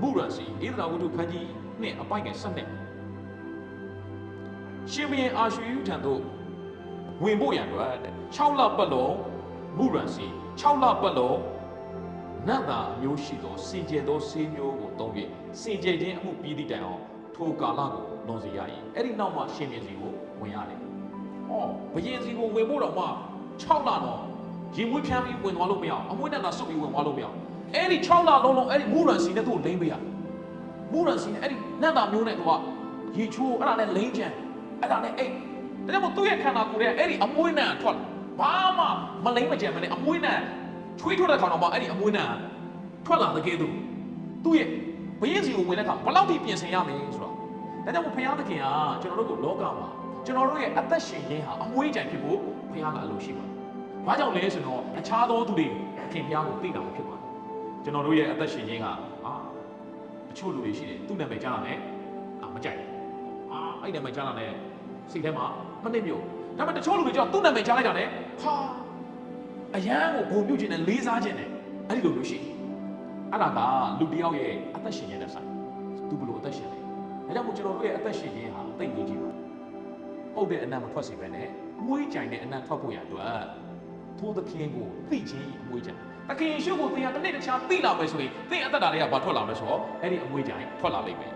မူရန်စီဣသရာဝတ္ထုခန်းကြီးနဲ့အပိုင်ငယ်7နဲ့ရှင်ဘုရင်အာရွှေယုထံသို့ဝင်ဖို့ရန်အတွက်6လပတ်လုံးမူရန်စီ6လပတ်လုံးနတ်သားအမျိုးရှိသောစင်ကြယ်သောဆေးမျိုးကိုသုံးပြီးစင်ကြယ်ခြင်းအမှုပြီးသည့်တိုင်အောင်ထိုကာလကိုလွန်စေရ၏အဲ့ဒီနောက်မှရှင်ဘုရင်စီကိုဝင်ရတယ်ဘုရင်စီကိုဝင်ဖို့တော့မှ6လတော့ရင်မွေးဖြန်းပြီးဝင်သွားလို့မရအောင်အမွေးနဲ့သာစုပ်ပြီးဝင်သွားလို့မရအောင်အဲ့ဒီ6လလုံးလုံးအဲ့ဒီမူရန်စီနဲ့သူ့ကိုလိမ့်ပေးရမူရန်စီနဲ့အဲ့ဒီနတ်သားမျိုးနဲ့သူကရေချိုးအဲ့ဒါနဲ့လိမ့်ချန်အဲ့ဒါနဲ့အိတ်ဒါကြောင့်မို့သူ့ရဲ့ခန္ဓာကိုယ်ရဲ့အဲ့ဒီအမွေးနဲ့ထွက်ဘာမှမလိမ့်မကြံမနဲ့အမွေးနဲ့ချွေးထွက်တဲ့ခါတော့မှအဲ့ဒီအမွေးနဲ့ထွက်လာတဲ့ကဲသူ့ရဲ့ဘုရင်စီကိုဝင်တဲ့အခါဘယ်လောက်ထိပြင်ဆင်ရမလဲဆိုတော့ဒါကြောင့်မို့ဘုရားသခင်ကကျွန်တော်တို့ကိုလောကမှာကျွန်တော်တို့ရဲ့အသက်ရှင်ခြင်းဟာအမွေးကြိုင်ဖြစ်ဖို့ဘုရားကအလိုရှိပါတယ်။ဘာကြောင့်လဲဆိုတော့အခြားသောသူတွေ ခင်ဗျားကိုသိတာဖြစ်ပါတယ်ကျွန်တော်တို့ရဲ့အသက်ရှင်ခြင်းကတချို့လူတွေရှိတယ်သူ့နာမည်ကြားရတယ်မကြိုက်ဘူးအဲ့နာမည်ကြားတာနဲ့စိတ်ထဲမှာမနစ်မြို့ဒါပေမဲ့တချို့လူတွေကြောင့်သူ့နာမည်ကြားလိုက်တာနဲ့အရန်ကိုဂုဏ်ပြုခြင်းနဲ့လေးစားခြင်းနဲ့အဲ့ဒီလိုမျိုးရှိအဲ့ဒါကလူတစ်ယောက်ရဲ့အသက်ရှင်ခြင်းနဲ့ဆိုင်သူဘယ်လိုအသက်ရှင်လဲဒါကြောင့်မို့ကျွန်တော်တို့ရဲ့အသက်ရှင်ခြင်းဟာသိငြိကြီးပါဟုတ်တဲ့အနံ့မထွက်စေပဲနဲ့မွေးကြိုင်တဲ့အနံ့ထွက်ဖို့ရအတွက်ထိုးသခင်ကိုသိခြင်းအမွေးကြိုင်သခင်ယေရှုကိုသင်ဟာတစ်နေ့တစ်ခြားသိလာမယ်ဆိုရင်သင်အသက်တာတွေကဘာထွက်လာမလဲဆိုတော့အဲ့ဒီအမွေးကြိုင်ထွက်လာလိမ့်မယ်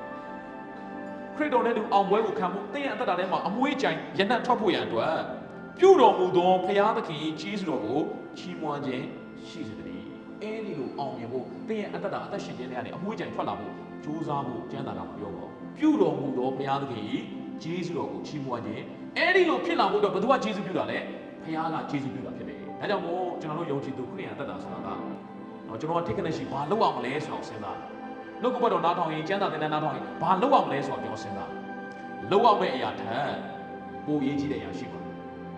ခရစ်တော်နဲ့တူအောင်ပွဲကိုခံဖို့သင်ရဲ့အသက်တာထဲမှာအမွေးကြိုင်ရနံ့ထွက်ဖို့ရအတွက်ပြုတော်မူသောဘုရားသခင်ကြီးကျေးဇူးတော်ကိုချီးမွမ်းခြင်းရှိစေတည်းအဲ့ဒီလိုအောင်မြင်ဖို့သင်ရဲ့အသက်တာအသက်ရှင်ခြင်းတွေကနေအမွေးကြိုင်ထွက်လာဖို့ကြိုးစားဖို့ကျမ်းစာကပြောပါပြုတော်မူသောဘုရားသခင်ကြီးကျေးဇူးတော်ကိုချီးမွမ်းခြင်းအဲ့ဒီလိုဖြစ်လာဖို့တော့ဘယ်သူကကျေးဇူးပြုတာလဲဘုရားကကျေးဇူးပြုတာဖြစ်တယ်ဒါကြောင့်မို့ကျွန်တော်တို့ယုံကြည်သူခရစ်ယာန်အသက်တာဆိုတာကကျွန်တော်က technical ရှိဘာလုပ်အောင်မလဲဆိုတော့စဉ်းစားနှုတ်ကပတ်တော်နားထောင်ရင်ကျမ်းစာသင်တန်းနားထောင်ရင်ဘာလုပ်အောင်မလဲဆိုတော့ကျွန်တော်စဉ်းစားလုပ်အောင်မယ့်အရာထက်ပိုအရေးကြီးတဲ့အရာရှိပါတယ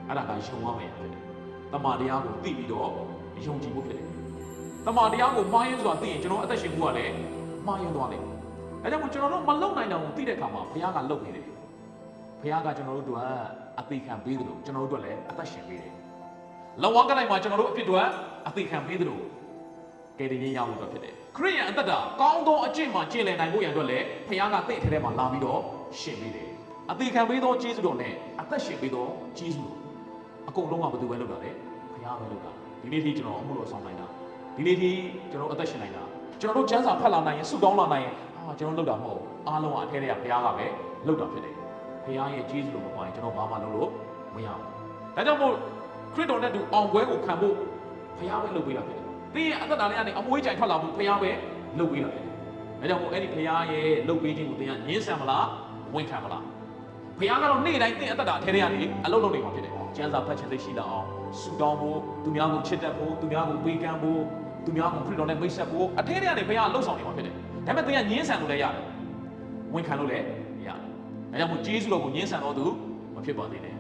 ်အဲ့ဒါကယုံရမယ့်အရာဖြစ်တယ်တမန်တရားကိုသိပြီးတော့ယုံကြည်ဖို့ဖြစ်တယ်တမန်တရားကိုမှားယွင်းစွာသိရင်ကျွန်တော်အသက်ရှင်မှုကလည်းမှားယွင်းသွားတယ်ဒါကြောင့်မို့ကျွန်တော်တို့မလုပ်နိုင်တာကိုသိတဲ့အခါမှာဘုရားကလုပ်နေတယ်ဘုရားကကျွန်တော်တို့တို့အသိခံပေးတယ်လို့ကျွန်တော်တို့တို့လည်းအသက်ရှင်ပေးတယ်လောကတိုင်းမှာကျွန်တော်တို့အဖြစ်တွေအသိခံပေးတယ်လို့ကယ်တင်ခြင်းရဖို့အတွက်ဖြစ်တယ်ခရိယန်အသက်တာကောင်းသောအကျင့်မှာကျင့်လည်နိုင်ဖို့ရန်အတွက်လည်းဘုရားကသိထဲထဲမှာလာပြီးတော့ရှင်ပေးတယ်အသိခံပေးသောကျေးဇူးတော်နဲ့အသက်ရှင်ပေးသောကျေးဇူးအကုန်လုံးကဘယ်သူပဲလုပ်တာလဲဘုရားပဲလုပ်တာဒီနေ့ထိကျွန်တော်အမှုတော်ဆောင်နိုင်တာဒီနေ့ထိကျွန်တော်အသက်ရှင်နိုင်တာကျွန်တော်တို့ကျမ်းစာဖတ်လာနိုင်ရင်ဆုတောင်းလာနိုင်ရင်ကျွန်တော်လုပ်တာမဟုတ်အားလုံးကအထဲထဲကဘုရားကပဲလုပ်တာဖြစ်တယ်ဘုရားရဲ့ကျေးဇူးတော်မပါရင်ကျွန်တော်ဘာမှလုပ်လို့မရဘူးဒါကြောင့်မို့ခရစ်တော်နဲ့တူအောင်ပွဲကိုခံဖို့ဘုရားပဲလုပ်ပေးတာဖြစ်တယ်သင်ရဲ့အသက်တာလေးကနေအမွေးကြိုင်ထွက်လာဖို့ဘုရားပဲလုပ်ပေးတာဖြစ်တယ်ဒါကြောင့်မို့အဲ့ဒီဘုရားရဲ့လုပ်ပေးခြင်းကိုသင်ကညှင်းဆန်မလားဝန်ခံမလားဘုရားကတော့နေ့တိုင်းသင်အသက်တာအထဲထဲကနေအလုပ်လုပ်နေမှာဖြစ်တယ်ကျမ်းစာဖတ်ခြင်းသိရှိလာအောင်ဆုတောင်းဖို့သူများကိုချစ်တတ်ဖို့သူများကိုပေးကမ်းဖို့သူများကိုခရစ်တော်နဲ့မိတ်ဆက်ဖို့အထဲထဲကနေဘုရားလှုပ်ဆောင်နေမှာဖြစ်တယ်ဒါပေမဲ့သင်ကညှင်းဆန်လို့လည်းရတယ်ဝန်ခံလို့လည်းရတယ်ဒါကြောင့်မို့ကျေးဇူးတော်ကိုညှင်းဆန်တော့သူမဖြစ်ပါသေးနဲ့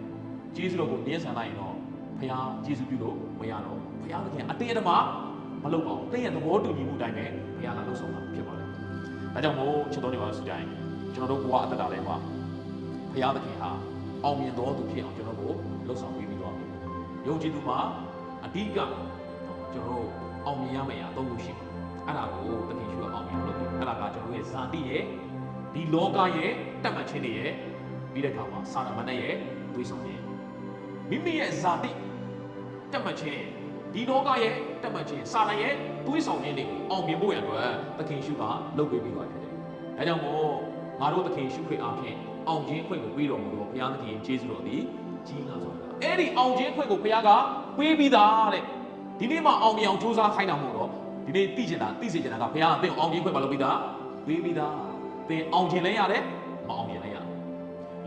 ကျေးဇူးတော်ကိုညှင်းဆန်လိုက်ရင်တော့ဘုရားကျေးဇူးပြုလို့မရတော့ဘုရားသခင်အတင်းအဓမ္မမလုပ်ပါဘူးသင်ရဲ့သဘောတူညီမှုတိုင်းပဲဘုရားကလှုပ်ဆောင်တာဖြစ်ပါတယ်ဒါကြောင့်မို့ချစ်တော်နေပါဆိုကြရင်ကျွန်တော်တို့ဘဝအသက်တာထဲမှာဘုရားသခင်ဟာအောင်မြင်တော်သူဖြစ်အောင်ကျွန်တော်တို့လှုပ်ဆောင်ပေးပြီးတော့ယုံကြည်သူမှာအဓိကကျွန်တော်တို့အောင်မြင်ရမယ့်အရာ၃ခုရှိပါတယ်အဲ့ဒါကိုသခင်ရှုအောင်မြင်လို့အဲ့ဒါကကျွန်တော်ရဲ့ဇာတိရဲ့ဒီလောကရဲ့တတ်မှတ်ခြင်းတွေရဲ့ပြီးတဲ့အခါမှာစာနာမဏေရဲ့တွေးဆောင်ခြင်းမိမိရဲ့ဇာတိတတ်မှတ်ခြင်းဒီလောကရဲ့တတ်မှတ်ခြင်းစာနာရဲ့တွေးဆောင်ခြင်းတွေကိုအောင်မြင်ဖို့ရအတွက်သခင်ရှုကလုပ်ပေးပြီးသွားဖြစ်တယ်။ဒါကြောင့်မို့ငါတို့သခင်ရှုခွင့်အားဖြင့်အောင်ခြင်းခွင့်ကိုပေးတော်မူသောဘုရားသခင်ကျေးဇူးတော်သည်ကြီးလာဆိုတာ။အဲ့ဒီအောင်ခြင်းခွင့်ကိုဘုရားကပေးပြီးသားတဲ့။ဒီနေ့မှအောင်မြင်အောင်ကြိုးစားခိုင်းတာမဟုတ်တော့ဒီနေ့သိချင်တာသိစေချင်တာကဘုရားအသင်အောင်ခြင်းခွင့်မလုပ်ပြီးသားပေးပြီးသားသင်အောင်ခြင်းလည်းရတယ်မအောင်ခြင်းလည်းရတယ်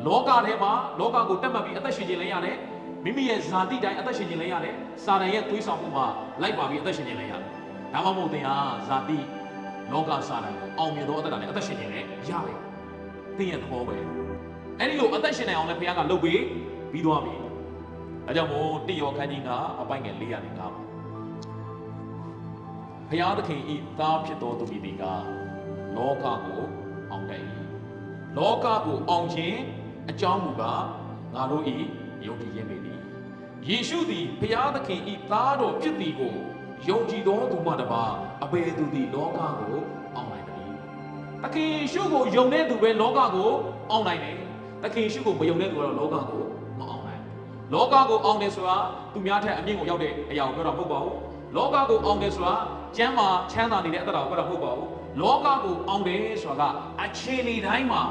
လောကထဲမှာလောကကိုတက်မှတ်ပြီးအသက်ရှင်ခြင်းလည်းရတယ်မိမိရဲ့ဇာတိတိုင်းအသက်ရှင်ခြင်းလည်းရတယ်စာတန်ရဲ့သွေးဆောင်မှုမှာလိုက်ပါပြီးအသက်ရှင်ခြင်းလည်းရတယ်ဒါမှမဟုတ်သင်ဟာဇာတိလောကစာတန်ကိုအောင်မြင်သောအသက်တာနဲ့အသက်ရှင်ခြင်းလည်းရတယ်သင်ရဲ့သဘောပဲအဲ့ဒီလိုအသက်ရှင်နိုင်အောင်လည်းဘုရားကလုပ်ပေးပြီးသွားပြီဒါကြောင့်မို့တိယောခန်းကြီးကအပိုင်းငယ်405ပါဘုရားသခင်ဤသားဖြစ်တော်သူသည်ကလောကကိုအောင်တယ်လောကကိုအောင်ခြင်းအကြောင်းမူကားငါတို့ဤယုံကြည်ခြင်းပေသည်ယေရှုသည်ဘုရားသခင်ဤသားတော်ဖြစ်သည်ကိုယုံကြည်သောသူမှတပါအဘယ်သူသည်လောကကိုအောင်နိုင်သနည်းသခင်ယေရှုကိုယုံတဲ့သူပဲလောကကိုအောင်နိုင်တယ်သခင်ယေရှုကိုမယုံတဲ့သူကတော့လောကကိုမအောင်နိုင်လောကကိုအောင်တယ်ဆိုတာသူများထက်အမြင့်ကိုရောက်တဲ့အရာကိုပြောတာမဟုတ်ပါဘူးလောကကိုအောင်တယ်ဆိုတာကျမ်းမာချမ်းသာနေတဲ့အတ္တကိုပြောတာမဟုတ်ပါဘူးလောကကိုအောင်တယ်ဆိုတာကအခြေအနေတိုင်းမှာ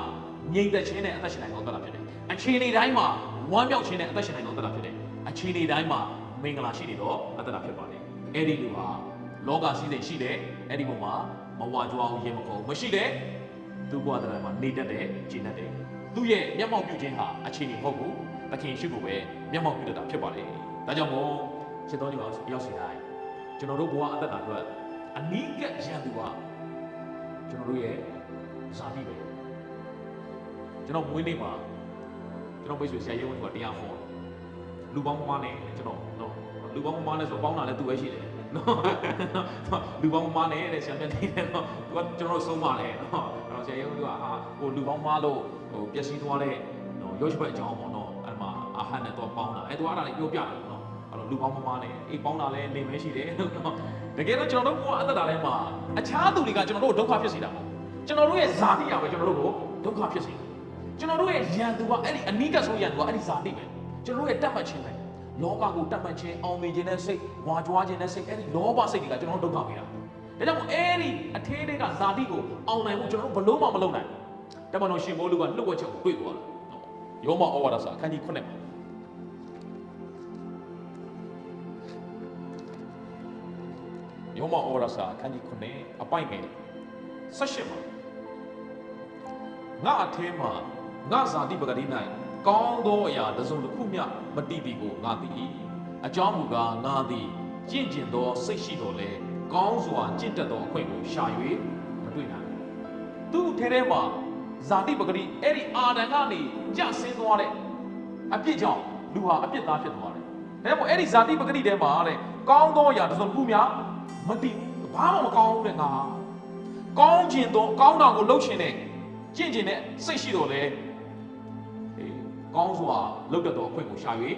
ငြိမ်သက်ခြင်းနဲ့အသက်ရှင်နိုင်သောတတ်တာဖြစ်တယ်အခြေအနေတိုင်းမှာဝမ်းမြောက်ခြင်းနဲ့အသက်ရှင်နိုင်သောတတ်တာဖြစ်တယ်အခြေအနေတိုင်းမှာမင်္ဂလာရှိနေသောအတ္တတာဖြစ်ပါတယ်အဲ့ဒီလူဟာလောကစည်းစိမ်ရှိတယ်အဲ့ဒီပုံမှာမဝါကြွားအောင်ရင်မကုန်မရှိတယ်သူ့ဘဝတရားမှာနေတတ်တယ်ကျင့်တတ်တယ်သူ့ရဲ့မျက်မှောက်ပြုခြင်းဟာအခြေအနေမဟုတ်ဘူးသခင်ရှိကိုပဲမျက်မှောက်ပြုတတ်တာဖြစ်ပါတယ်ဒါကြောင့်မို့ရှင်းတော်ညီပါရောက်စီတိုင်းကျွန်တော်တို့ဘဝအတ္တတာအတွက်အနည်းကရန်သူကကျွန်တော်တို့ရဲ့ဇာတိပဲကျွန်တော်မွေးနေ့မှာကျွန်တော်မိတ်ဆွေဆရာရုံးကတရားဟောလူပေါင်းမမနဲ့ကျွန်တော်နော်လူပေါင်းမမနဲ့ဆိုပေါင်းတာလည်းသူပဲရှိတယ် လူပေါင်းမားနေတဲ့ဆရာမြတ်နေတယ်နော်သူကကျွန်တော်ဆုံးပါလေနော်အဲ့တော့ဆရာရုံးကဟိုလူပေါင်းမားလို့ဟိုပျက်စီးသွားတဲ့နော်ရုပ်ရှင်ဘက်အကြောင်းပေါ့နော်အဲ့မှာအာဟန်နဲ့တော့ပေါင်းတာအဲ့သူအဲ့ဒါလေးပြောပြတယ်နော်အဲ့တော့လူပေါင်းမားနဲ့အေးပေါင်းတာလည်းနေမဲရှိတယ်နော်တကယ်တော့ကျွန်တော်တို့ကအသက်တာထဲမှာအခြားသူတွေကကျွန်တော်တို့ဒုက္ခဖြစ်စေတာပေါ့ကျွန်တော်တို့ရဲ့ဇာတိရပဲကျွန်တော်တို့ကိုဒုက္ခဖြစ်စေတယ်ကျွန်တော်တို့ရဲ့ယံသူကအဲ့ဒီအနိကဆုံးယံသူကအဲ့ဒီဇာတိပဲကျွန်တော်တို့ရဲ့တတ်မှတ်ခြင်းပဲလောကကိုတတ်မှတ်ခြင်းအောင်မြင်ခြင်းနဲ့စိတ်ဝါကြွားခြင်းနဲ့စိတ်အဲ့ဒီလောဘစိတ်တွေကကျွန်တော်တို့ဒုက္ခပေးတာဒါကြောင့်မို့အဲ့ဒီအထေးတွေကဇာတိကိုအောင်နိုင်ဖို့ကျွန်တော်တို့ဘလို့မှမလုပ်နိုင်တမန်တော်ရှင်ဘောလူကလှုပ်ဝက်ချက်ကိုတွေ့သွားတယ်ယောမဩဝါဒစာအခန်းကြီး9မှာယောမဩဝါဒစာအခန်းကြီး9အပိုင်ငယ်18မှာငါအထဲမှာငါဇာတိပဂတိ၌ကောင်းသောအရာတစ်စုံတစ်ခုမျှမတည်သည်ကိုငါသိ၏အကြောင်းမူကားငါသည်ကျင့်ကျင်သောစိတ်ရှိတော်လဲကောင်းစွာကျင့်တတ်သောအခွင့်ကိုရှာ၍မတွေ့နိုင်သူ့ထဲထဲမှာဇာတိပဂတိအဲ့ဒီအာဒံကနေကြဆင်းသွားတဲ့အပြစ်ကြောင့်လူဟာအပြစ်သားဖြစ်သွားတယ်ဒါကြောင့်အဲ့ဒီဇာတိပဂတိထဲမှာတဲ့ကောင်းသောအရာတစ်စုံတစ်ခုမျှမတည်ဘာမှမကောင်းဘူးတဲ့ငါကောင်းကျင်သောကောင်းတာကိုလှုပ်ရှင်တဲ့ကျင့်ကျင်တဲ့စိတ်ရှိတော်လဲကောင်းစွာလုပ်တတ်သောအခွင့်ကိုရှာ၍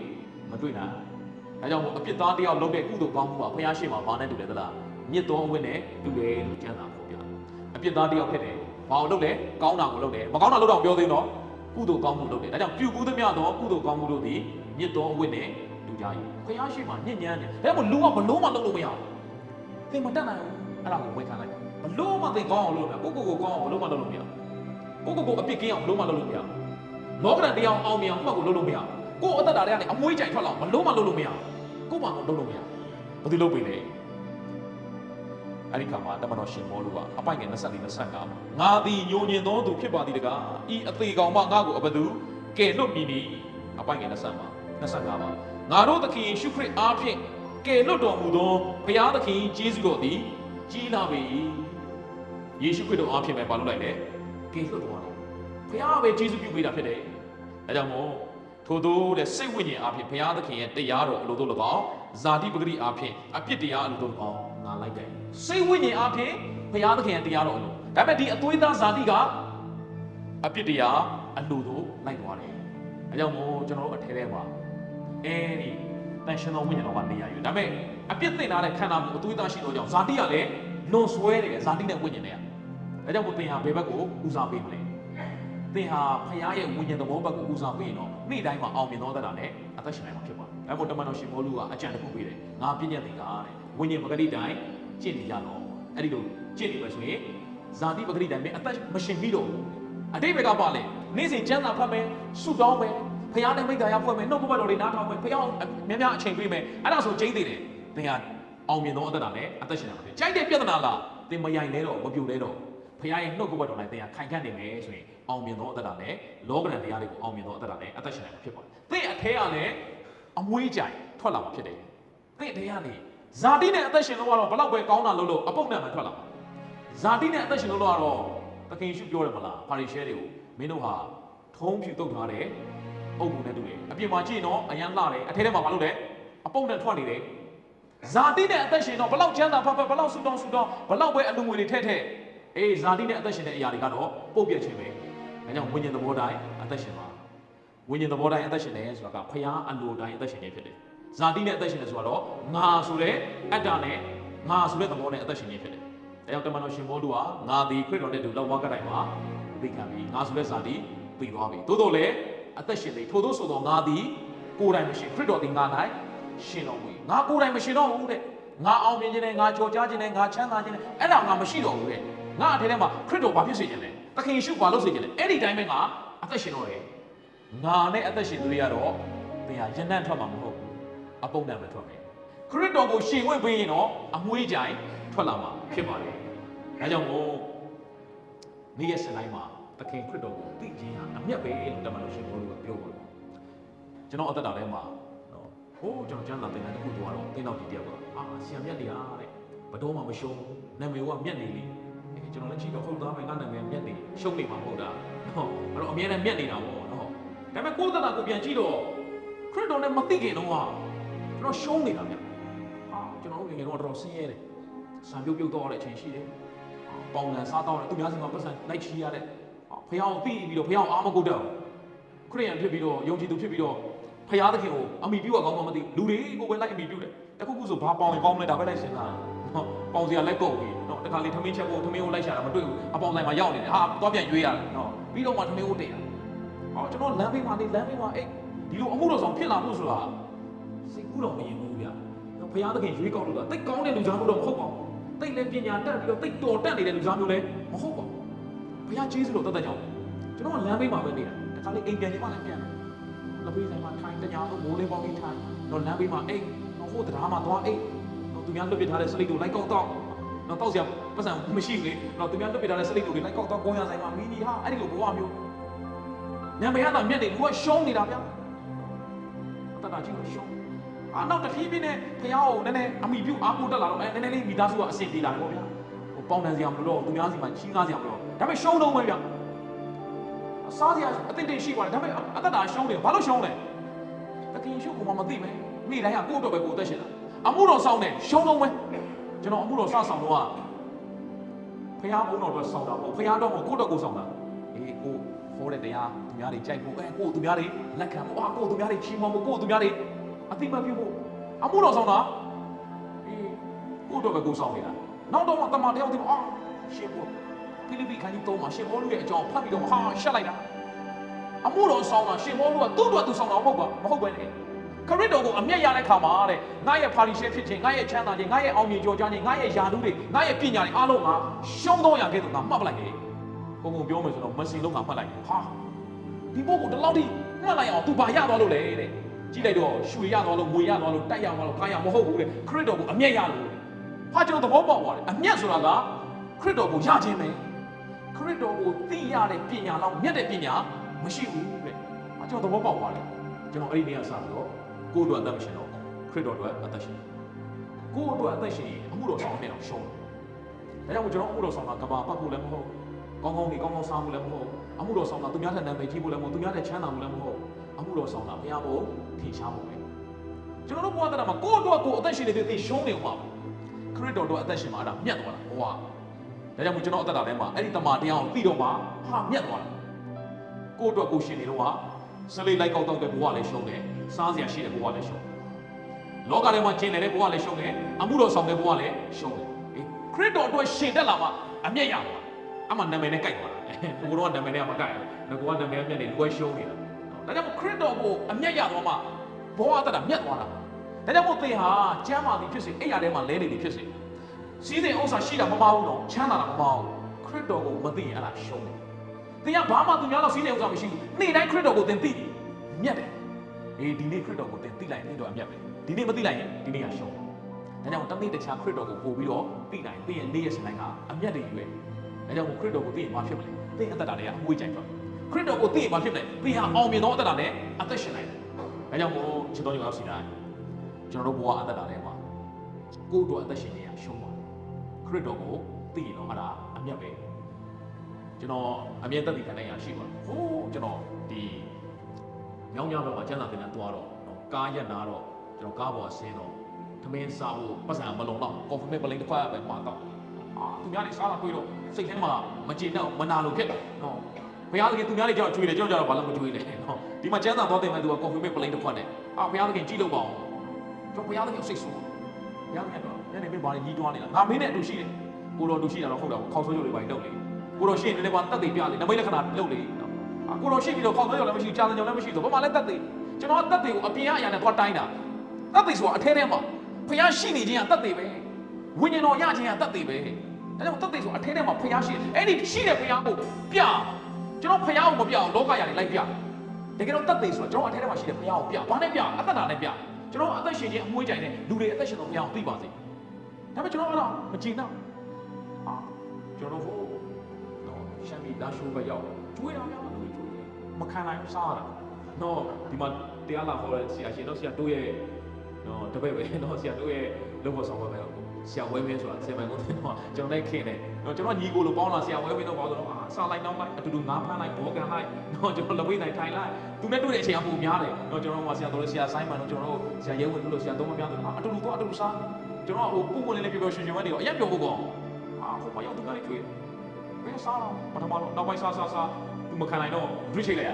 မတွေ့နိုင်။ဒါကြောင့်မို့အပြစ်သားတယောက်လုပ်တဲ့ကုသိုလ်ကောင်းမှုကဘုရားရှိခိုးမှာဘာနဲ့တူလဲသလား။မြစ်တော်အဝတ်နဲ့တူတယ်လို့ကျမ်းစာဖော်ပြ။အပြစ်သားတယောက်ဖြစ်တယ်။ဘာလို့လုပ်လဲ။ကောင်းတာကိုလုပ်တယ်။မကောင်းတာလုပ်တော့ပြောသေးတော့ကုသိုလ်ကောင်းမှုလုပ်တယ်။ဒါကြောင့်ပြုကူးသမျှသောကုသိုလ်ကောင်းမှုတို့သည်မြစ်တော်အဝတ်နဲ့တူကြ၏။ဘုရားရှိခိုးမှာညဉ့်ညမ်းတယ်။ဒါကြောင့်မို့လူကဘလို့မှလုပ်လို့မရဘူး။သင်မတတ်နိုင်ဘူး။အဲ့ဒါကိုဝန်ခံလိုက်။ဘလို့မှသင်ကောင်းအောင်လုပ်တယ်။ကိုကောင်းအောင်ဘလို့မှလုပ်လို့မရဘူး။ကိုအပြစ်ကင်းအောင်ဘလို့မှလုပ်လို့မရဘူး။လောကဓာတ်တရားအောင်မြင်အောင်မှတ်ကိုလုပ်လို့မရဘူး။ကို့အသက်တာတွေကနေအမွှေးကြိုင်ထွက်လာအောင်ဘလို့မှလုပ်လို့မရဘူး။ကို့ဘာမှလုပ်လို့မရဘူး။ဘာလို့လုပ်ပေးလဲ။အဲ့ဒီခါမှာတမန်တော်ရှင်ဘောလူကအပိုင်ငယ်24 25ငါသည်ညိုညင်သောသူဖြစ်ပါသည်တကားဤအသေးကောင်မှငါ့ကိုအဘသူကယ်လွတ်မည်နီအပိုင်ငယ်25မှာငါတို့သခင်ယေရှုခရစ်အားဖြင့်ကယ်လွတ်တော်မူသောဘုရားသခင်ယေရှုတော်သည်ကြီးလာပေ၏ယေရှုခရစ်တော်အားဖြင့်ပဲဘာလို့လိုက်လဲကယ်လွတ်တော်တယ်ဘုရားပဲယေရှုပြုပေးတာဖြစ်တယ်ဒါကြောင့်မို့ထို့သောတဲ့စိတ်ဝိညာဉ်အားဖြင့်ဘုရားသခင်ရဲ့တရားတော်အလိုတို့၎င်းဇာတိပဂတိအားဖြင့်အပြစ်တရားအလိုတို့၎င်းငါလိုက်တယ်စိတ်ဝိညာဉ်အားဖြင့်ဘုရားသခင်ရဲ့တရားတော်အလိုဒါပေမဲ့ဒီအသွေးသားဇာတိကအပြစ်တရားအလိုတို့လိုက်သွားတယ်ဒါကြောင့်မို့ကျွန်တော်တို့အထဲထဲမှာအဲဒီတန်ရှင်တော်ဝိညာဉ်တော်ကနေရယူဒါပေမဲ့အပြစ်သိမ်းထားတဲ့ခန္ဓာကိုယ်အသွေးသားရှိတော့ကြောင့်ဇာတိကလည်းလွန်ဆွဲတယ်ဇာတိနဲ့ဝိညာဉ်နဲ့ဒါကြောင့်မို့သင်ဟာဘယ်ဘက်ကိုဦးစားပေးမလဲသင်ဟာဖခင်ရဲ့ဝိညာဉ်သဘောဘက်ကိုဦးစားပေးရင်တော့နေ့တိုင်းမှာအောင်မြင်သောသက်တာနဲ့အသက်ရှင်နိုင်မှာဖြစ်ပါတယ်။အဲမို့တမန်တော်ရှင်ဘောလူကအကြံတစ်ခုပေးတယ်။ငါပြည့်ညတ်သင်ကားတဲ့ဝိညာဉ်ပဂတိတိုင်းကျင့်နေကြတော့အဲ့ဒီလိုကျင့်နေပဲဆိုရင်ဇာတိပဂတိတိုင်းပဲအသက်မရှင်ပြီးတော့အတိတ်ဘက်ကပါလေနေ့စဉ်ကျမ်းစာဖတ်မယ်ဆုတောင်းမယ်ဖခင်နဲ့မိသားရဖွဲ့မယ်နှုတ်ဘက်တော်တွေနားထောင်မယ်ဖခင်များများအချိန်ပေးမယ်အဲ့ဒါဆိုကျိန်းသေးတယ်သင်ဟာအောင်မြင်သောအသက်တာနဲ့အသက်ရှင်နိုင်မှာဖြစ်။ကြိုက်တဲ့ပြဿနာလားသင်မယိုင်လဲတော့မပြိုလဲတော့ဖခင်ရဲ့နှုတ်ဘက်တော်တိုင်းသင်ဟာခိုင်ခန့်နေမယ်ဆိုရင်အောင်မြင်သောအသက်တာနဲ့လောကဓာတ်တရားတွေကိုအောင်မြင်သောအသက်တာနဲ့အသက်ရှင်နိုင်မှာဖြစ်ပါတယ်။သင်အထဲကလည်းအမွှေးကြိုင်ထွက်လာမှာဖြစ်တယ်။သင်အထဲကနေဇာတိနဲ့အသက်ရှင်လို့ကတော့ဘလောက်ပဲကောင်းတာလုပ်လို့အပုပ်နဲ့မှထွက်လာမှာ။ဇာတိနဲ့အသက်ရှင်လို့ကတော့သခင်ယေရှုပြောတယ်မလား။ပါရီရှဲတွေကိုမင်းတို့ဟာထုံးဖြူတုတ်ထားတဲ့အုပ်ပုံနဲ့တူတယ်။အပြင်မှာကြည့်တော့အရန်လှတယ်။အထဲထဲမှာမလုပ်တယ်။အပုပ်နဲ့ထွက်နေတယ်။ဇာတိနဲ့အသက်ရှင်တော့ဘလောက်ချမ်းသာဖတ်ဖတ်ဘလောက်ဆူတောင်းဘလောက်ပဲအလူငွေတွေထည့်အေးဇာတိနဲ့အသက်ရှင်တဲ့အရာတွေကတော့ပုတ်ပြတ်ခြင်းပဲ။ဒါကြောင့်ဝိညာဉ်သဘောတိုင်းအသက်ရှင်ပါ။ဝိညာဉ်သဘောတိုင်းအသက်ရှင်တယ်ဆိုတာကဖျားအလိုတိုင်းအသက်ရှင်ခြင်းဖြစ်တယ်။ဇာတိနဲ့အသက်ရှင်တယ်ဆိုတော့ငါဆိုတဲ့အတ္တနဲ့ငါဆိုတဲ့သဘောနဲ့အသက်ရှင်ခြင်းဖြစ်တယ်။ဒါကြောင့်တမန်တော်ရှင်ဘောလူကငါသည်ခရစ်တော်နဲ့တူလောက်ဝါကတိုင်မှာသိခံပြီးငါဆိုတဲ့ဇာတိပြီးသွားပြီ။သို့တော်လည်းအသက်ရှင်တယ်ထို့သောဆိုတော့ငါသည်ကိုယ်တိုင်မရှိခရစ်တော်သည်ငါ၌ရှင်တော်မူ၏။ငါကိုယ်တိုင်မရှိတော့ဘူးတဲ့။ငါအောင်မြင်ခြင်းနဲ့ငါကြော်ကြားခြင်းနဲ့ငါချမ်းသာခြင်းနဲ့အဲ့ဒါငါမရှိတော့ဘူးတဲ့။ငါအထဲထဲမှာခရစ်တော်ဘာဖြစ်စေခြင်းလဲသခင်ယေရှုဘာလုပ်စေခြင်းလဲအဲ့ဒီတိုင်းပဲငါအသက်ရှင်တော့တယ်ငါနဲ့အသက်ရှင်သူတွေကတော့သင်ဟာယဉ်နှံ့ထွက်မှာမဟုတ်ဘူးအပုံနဲ့ပဲထွက်မယ်ခရစ်တော်ကိုရှင်ဝင်ပေးရင်တော့အမွှေးကြိုင်ထွက်လာမှာဖြစ်ပါတယ်ဒါကြောင့်မို့နေ့ရက်စတိုင်းမှာသခင်ခရစ်တော်ကိုသိခြင်းဟာအမျက်ပဲလို့တမန်တော်ရှင်ဘောလို့ပြောပါတယ်ကျွန်တော်အသက်တာထဲမှာနော်ဟိုးကျွန်တော်ကျမ်းစာသင်တန်းတစ်ခုသွားတော့သင်တော်ကြီးတယောက်ကဆရာမြတ်တရားတဲ့ဘတော်မှမရှုံးနာမည်ကမြတ်နေလေကျွန်တော်လည်းကြည့်တော့ဟုတ်သားပဲငါနာမည်မြတ်နေရှုံးနေမှာမဟုတ်တာနော်အဲ့တော့အမြဲတမ်းမြတ်နေတာပေါ့နော်ဒါပေမဲ့ကိုယ်သက်တာကိုပြန်ကြည့်တော့ခရစ်တော်နဲ့မသိခင်တော့ကျွန်တော်ရှုံးနေတာဗျကျွန်တော်တို့ ငယ်တော့တော်ဆင်းရဲတယ်ဆံပြုတ်ပြုတ်တော့တဲ့အချိန်ရှိတယ်ပေါင်လန်စားတော့တယ်သူများစီမှာပတ်စံလိုက်ချီရတဲ့ဖះအောင်ပြီးပြီးတော့ဖះအောင်အားမကုတ်တော့ခရိယန်ဖြစ်ပြီးတော့ယုံကြည်သူဖြစ်ပြီးတော့ဖះသခင်ကိုအမိပြုတ်ကောင်းမှမသိလူတွေကိုပဲလိုက်အမိပြုတ်တယ်တခုခုဆိုဘာပေါင်ရင်ကောင်းမလဲဒါပဲလိုက်စဉ်းစားနော်ပေါင်စရာလိုက်ကုတ်ပြီနော်တခါလေထမင်းချက်ဖို့ထမင်းကိုလိုက်ရှာတာမတွေ့ဘူးအပေါင်ဆိုင်မှာရောက်နေတယ်ဟာသွားပြန်ရွေးရတယ်နော်ပြီးတော့မှထမင်းကိုတင်ရကျွန်တော်လမ်းဘေးမှာနေလမ်းဘေးမှာဒီလိုအမှုတော်ဆောင်ဖြစ်လာဖို့ဆိုတာစိတ်ကူးတော့မရင်ဘူးဗျာဘုရားသခင်ရွေးကောက်လို့တာတိတ်ကောင်းတဲ့လူသားမျိုးတော့မဟုတ်ပါဘူးတိတ်လည်းပညာတတ်ပြီးတော့တိတ်တော်တတ်နေတဲ့လူသားမျိုးလည်းမဟုတ်ပါဘူးဘုရားကျေးဇူးတော်တတ်ကြောင်ကျွန်တော်လမ်းဘေးမှာပဲနေတာတခါလေအိမ်ပြန်နေမှလည်းပြန်တယ်လက်ဘေးဆိုင်မှာထိုင်တညာတော့မိုးလေးပေါင်းပြီးထိုင်တော့လမ်းဘေးမှာဟိုတရားမှာသွားသူများလွတ်ပြထားတဲ့စလိတ်တို့လိုက်ကောက်တော့တောက်စရာပတ်စံမရှိဘူးလေသူများလွတ်ပြထားတဲ့စလိတ်တို့တွေလိုက်ကောက်တော့ကိုရဆိုင်မှာမီနီဟာအဲ့ဒီလိုဘဝမျိုးညမရတာမျက်တွေလူကရှုံးနေတာဗျာတတကြီးကရှုံးနောက်တဖြည်းဖြည်းနဲ့ဖះကိုနည်းနည်းအမိပြုအားကိုတက်လာတော့နည်းနည်းလေးမိသားစုကအဆင်ပြေလာတယ်ပေါ့ဗျာပေါင်တန်စရာမလိုတော့သူများစီမှာချီးငားစရာမလိုတော့ဒါပေမဲ့ရှုံးတော့ပဲဗျာစားစရာအသင့်တင်ရှိပါတယ်ဒါပေမဲ့အသက်တာရှုံးတယ်ဘာလို့ရှုံးလဲတကယ်ရှုံးကိုမှမသိမယ်နေ့တိုင်းကကိုယ့်တော့ပဲကိုယ်သက်ရှင်တာအမှုတော်ဆောင်တယ်ရှုံးတော့ပဲကျွန်တော်အမှုတော်စဆောင်တော့ဖះဘုံတော်တော့ဆောင်တာပေါ့ဖះတော့ကိုယ့်တော့ကိုယ်ဆောင်တာကိုဟောတဲ့တရားသူများတွေကြိုက်ဖို့ကိုသူများတွေလက်ခံဖို့ကိုသူများတွေချီးမွမ်းဖို့ကိုသူများတွေအတိမပြုဖို့အမှုတော်ဆောင်တာကိုတော့ပဲကိုဆောင်နေတာနောက်တော့မှတမန်တယောက်တည်းရှင်ဖို့ဖိလိပ္ပိခန်းကြီး3မှာရှင်ဘောလူရဲ့အကြောင်းဖတ်ပြီးတော့ရှက်လိုက်တာအမှုတော်ဆောင်တာရှင်ဘောလူကသူ့အတွက်သူဆောင်တာမဟုတ်ပဲလေခရစ်တော်ကိုအမျက်ရတဲ့ခါမှာတဲ့ငါရဲ့ပါရီရှဲဖြစ်ခြင်းငါရဲ့ချမ်းသာခြင်းငါရဲ့အောင်မြင်ကြော်ကြားခြင်းငါရဲ့ယာနုတွေငါရဲ့ပညာတွေအားလုံးကရှုံးတော့ရခဲ့သူငါမှတ်ပလိုက်တယ်ဘုံပြောမယ်ဆိုတော့မစင်လုံးကမှတ်လိုက်တယ်ဒီပုဂ္ဂိုလ်တလောက်ထိမှတ်လိုက်အောင်သူဘာရသွားလို့လဲတဲ့ကြည့်လိုက်တော့ရွှေရသွားလို့ငွေရသွားလို့တိုက်ရသွားလို့ကားရမဟုတ်ဘူးတဲ့ခရစ်တော်ကိုအမျက်ရလို့ကျွန်တော်သဘောပေါက်သွားတယ်အမျက်ဆိုတာကခရစ်တော်ကိုရခြင်းပဲခရစ်တော်ကိုသိရတဲ့ပညာလောက်မြတ်တဲ့ပညာမရှိဘူးတဲ့ကျွန်တော်သဘောပေါက်သွားတယ်ကျွန်တော်အဲ့ဒီနေ့ကစပြီးတော့ကိုယ့်အတွက်အသက်ရှင်တော့ခရစ်တော်အတွက်အသက်ရှင်ကိုယ့်အတွက်အသက်ရှင်အမှုတော်ဆောင်နေအောင်ရှုံးတယ်ဒါကြောင့်ကျွန်တော်အမှုတော်ဆောင်တာကဘာပတ်ဖို့လည်းမဟုတ်ကောင်းကောင်းနေကောင်းကောင်းစားဖို့လည်းမဟုတ်အမှုတော်ဆောင်တာသူများတဲ့နာမည်ကြီးဖို့လည်းမဟုတ်သူများတဲ့ချမ်းသာဖို့လည်းမဟုတ်အမှုတော်ဆောင်တာဘုရားကိုထင်ရှားဖို့ပဲကျွန်တော်တို့ဘဝတရမှာကိုယ့်အတွက်ကိုယ်အသက်ရှင်နေတဲ့သိရှုံးနေမှာခရစ်တော်တို့အသက်ရှင်မှာအဲ့ဒါမြတ်သွားတာဘဝဒါကြောင့်မို့ကျွန်တော်အသက်တာထဲမှာအဲ့ဒီတမန်တရားကိုသိတော့မှမြတ်သွားတာကိုယ့်အတွက်ကိုယ်ရှင်နေတော့စလိလိုက်ကောက်တော့တဲ့ဘဝလည်းရှုံးတယ်စားစရာရှိတဲ့ဘဝလည်းရှုံးလောကထဲမှာကျင်နေတဲ့ဘဝလည်းရှုံးတယ်အမှုတော်ဆောင်တဲ့ဘဝလည်းရှုံးတယ်ခရစ်တော်အတွက်ရှင်တက်လာမှအမျက်ရမှာအမှနာမည်နဲ့ကြိုက်သွားတာကိုတော့နာမည်နဲ့မကြိုက်ဘူးကိုကနာမည်အမျက်နဲ့လူဝဲရှုံးနေတာဒါကြောင့်ခရစ်တော်ကိုအမျက်ရသွားမှဘဝတတာမြတ်သွားတာဒါကြောင့်မို့သင်ဟာကျမ်းမာသည်ဖြစ်စေအိယာထဲမှာလဲနေသည်ဖြစ်စေစီးစိမ်ဥစ္စာရှိတာမမဟုတ်တော့ချမ်းသာတာမမဟုတ်ခရစ်တော်ကိုမသိရင်အဲ့ဒါရှုံးတယ်သင်ကဘာမှသူများတော့စီးစိမ်ဥစ္စာမရှိဘူးနေ့တိုင်းခရစ်တော်ကိုသင်သိတယ်မြတ်တယ်ဒီနေ့ခရစ်တော်ကိုသင်သိလိုက်ရင်တော့အမြတ်ပဲဒီနေ့မသိလိုက်ရင်ဒီနေ့ကရှုံးတယ်ဒါကြောင့်တနေ့တခြားခရစ်တော်ကိုပို့ပြီးတော့သိနိုင်သင်ရဲ့နေ့ရက်စဉ်တိုင်းကအမြတ်တွေယူတယ်ဒါကြောင့်မို့ခရစ်တော်ကိုသိရင်ဘာဖြစ်မလဲသင်အသက်တာတွေကအမွေးကြိုက်သွားခရစ်တော်ကိုသိရင်ဘာဖြစ်မလဲသင်ဟာအောင်မြင်သောအသက်တာနဲ့အသက်ရှင်နိုင်တယ်ဒါကြောင့်မို့ချစ်တော်ညီမတို့စီတိုင်းကျွန်တော်တို့ဘဝအသက်တာထဲမှာကိုယ့်အတွက်အသက်ရှင်နေရရှုံးပါခရစ်တော်ကိုသိရင်တော့အဲ့ဒါအမြတ်ပဲကျွန်တော်အမြဲတမ်းသိခံနိုင်ရရှိပါကျွန်တော်ဒီမြောင်းမြောင်းဘက်မှာကျန်းစာသင်တန်းသွားတော့ကားရက်နာတော့ကျွန်တော်ကားပေါ်ဆင်းတော့သမင်းစားဖို့ပတ်စံမလုံတော့ကော်ဖီမေပလိန်တစ်ခွက်ပဲမှာတော့သူများတွေစားတာတွေ့တော့စိတ်ထဲမှာမကျေနပ်မနာလို့ဖြစ်တယ်နော်ဘုရားသခင်သူများတွေကြောက်ကြွေးတယ်ကျွန်တော်ကြတော့ဘာလို့မကြွေးလဲနော်ဒီမှာကျန်းစာသွားတင်မယ်သူကကော်ဖီမေပလိန်တစ်ခွက်နဲ့ဘုရားသခင်ကြည့်လို့ပါအောင်ကျွန်တော်ဘုရားသခင်စိတ်ဆိုးဘုရားသခင်တော့ညနေမင်းဘာလဲကြီးတွားနေတာငါမင်းနဲ့အတူရှိတယ်ကိုတော်တူရှိတာတော့ဟုတ်တာခေါက်ဆွဲရုပ်တွေပါလုပ်လေကိုတော်ရှိရင်လည်းဘာတက်သိပြလေနမိတ်လက္ခဏာလုပ်လေကိုတော်ရှိပြီးတော့ခေါက်ဆွဲရုပ်လည်းမရှိကြာစံကြောင်လည်းမရှိဆိုဘာမှလည်းတက်သိကျွန်တော်တက်သိကိုအပြင်အရာနဲ့သွားတိုင်းတာတက်သိဆိုတာအထဲထဲမှာဘုရားရှိနေခြင်းကတက်သိပဲဝိညာဉ်တော်ရခြင်းကတက်သိပဲဒါကြောင့်တက်သိဆိုအထဲထဲမှာဘုရားရှိတယ်အဲ့ဒီရှိတဲ့ဘုရားကိုပြကျွန်တော်ဘုရားကိုမပြအောင်လောကရာတွေလိုက်ပြတကယ်တော့တက်သိဆိုတော့ကျွန်တော်အထဲထဲမှာရှိတဲ့ဘုရားကိုပြဘာနဲ့ပြအသက်တာနဲ့ပြကျွန်တော်အသက်ရှင်ခြင်းအမွှေးကြိုင်တဲ့လူတွေအသက်ရှင်တော်ဘုရားကိုသိပါစေဒါပေမဲ့ကျွန်တော်အဲ့ဒါမကြည်တော့ကျွန်တော်ဟိုရှမ်းပြည်လာရှိုးပဲရောက်ကျွေးတာများလို့ကျွေးမခံနိုင်ဘူးစားတာနော်ဒီမှာတရားလာခေါ်တဲ့ဆရာရှင်တော့ဆရာတို့ရဲ့နော်တပည့်ပဲနော်ဆရာတို့ရဲ့လုပ်ဖို့ဆောင်ဖို့ပဲဆရာဝဲမင်းဆိုတာဆရာမကိုတော့ကျွန်တော်လိုက်ခင်တယ်နော်ကျွန်တော်ညီကိုလိုပေါင်းလာဆရာဝဲမင်းတော့ပေါင်းဆိုတော့စားလိုက်နောက်လိုက်အတူတူငါးဖမ်းလိုက်ဘောကန်လိုက်နော်ကျွန်တော်လက်ဝိတ်နိုင်ထိုင်လိုက်သူနဲ့တွေ့တဲ့အချိန်အပူများတယ်နော်ကျွန်တော်ကဆရာတို့ဆရာဆိုင်းမန်တို့ကျွန်တော်တို့ဆရာရဲဝင်တို့လို့ဆရာသုံးမများတို့အတူတူတော့အတူတူစား ကျွန်တော်ဟိုပုံလေးလေးပြောရှင်ရှင်မနေတော့အရင်ပြောဖို့ကောဟိုမရောက်သူကလေးတွေ့ဘယ်စားတော့ပထမတော့နောက်ပိုင်းစားသူမခံနိုင်တော့ bridge ချိတ်လိုက်ရ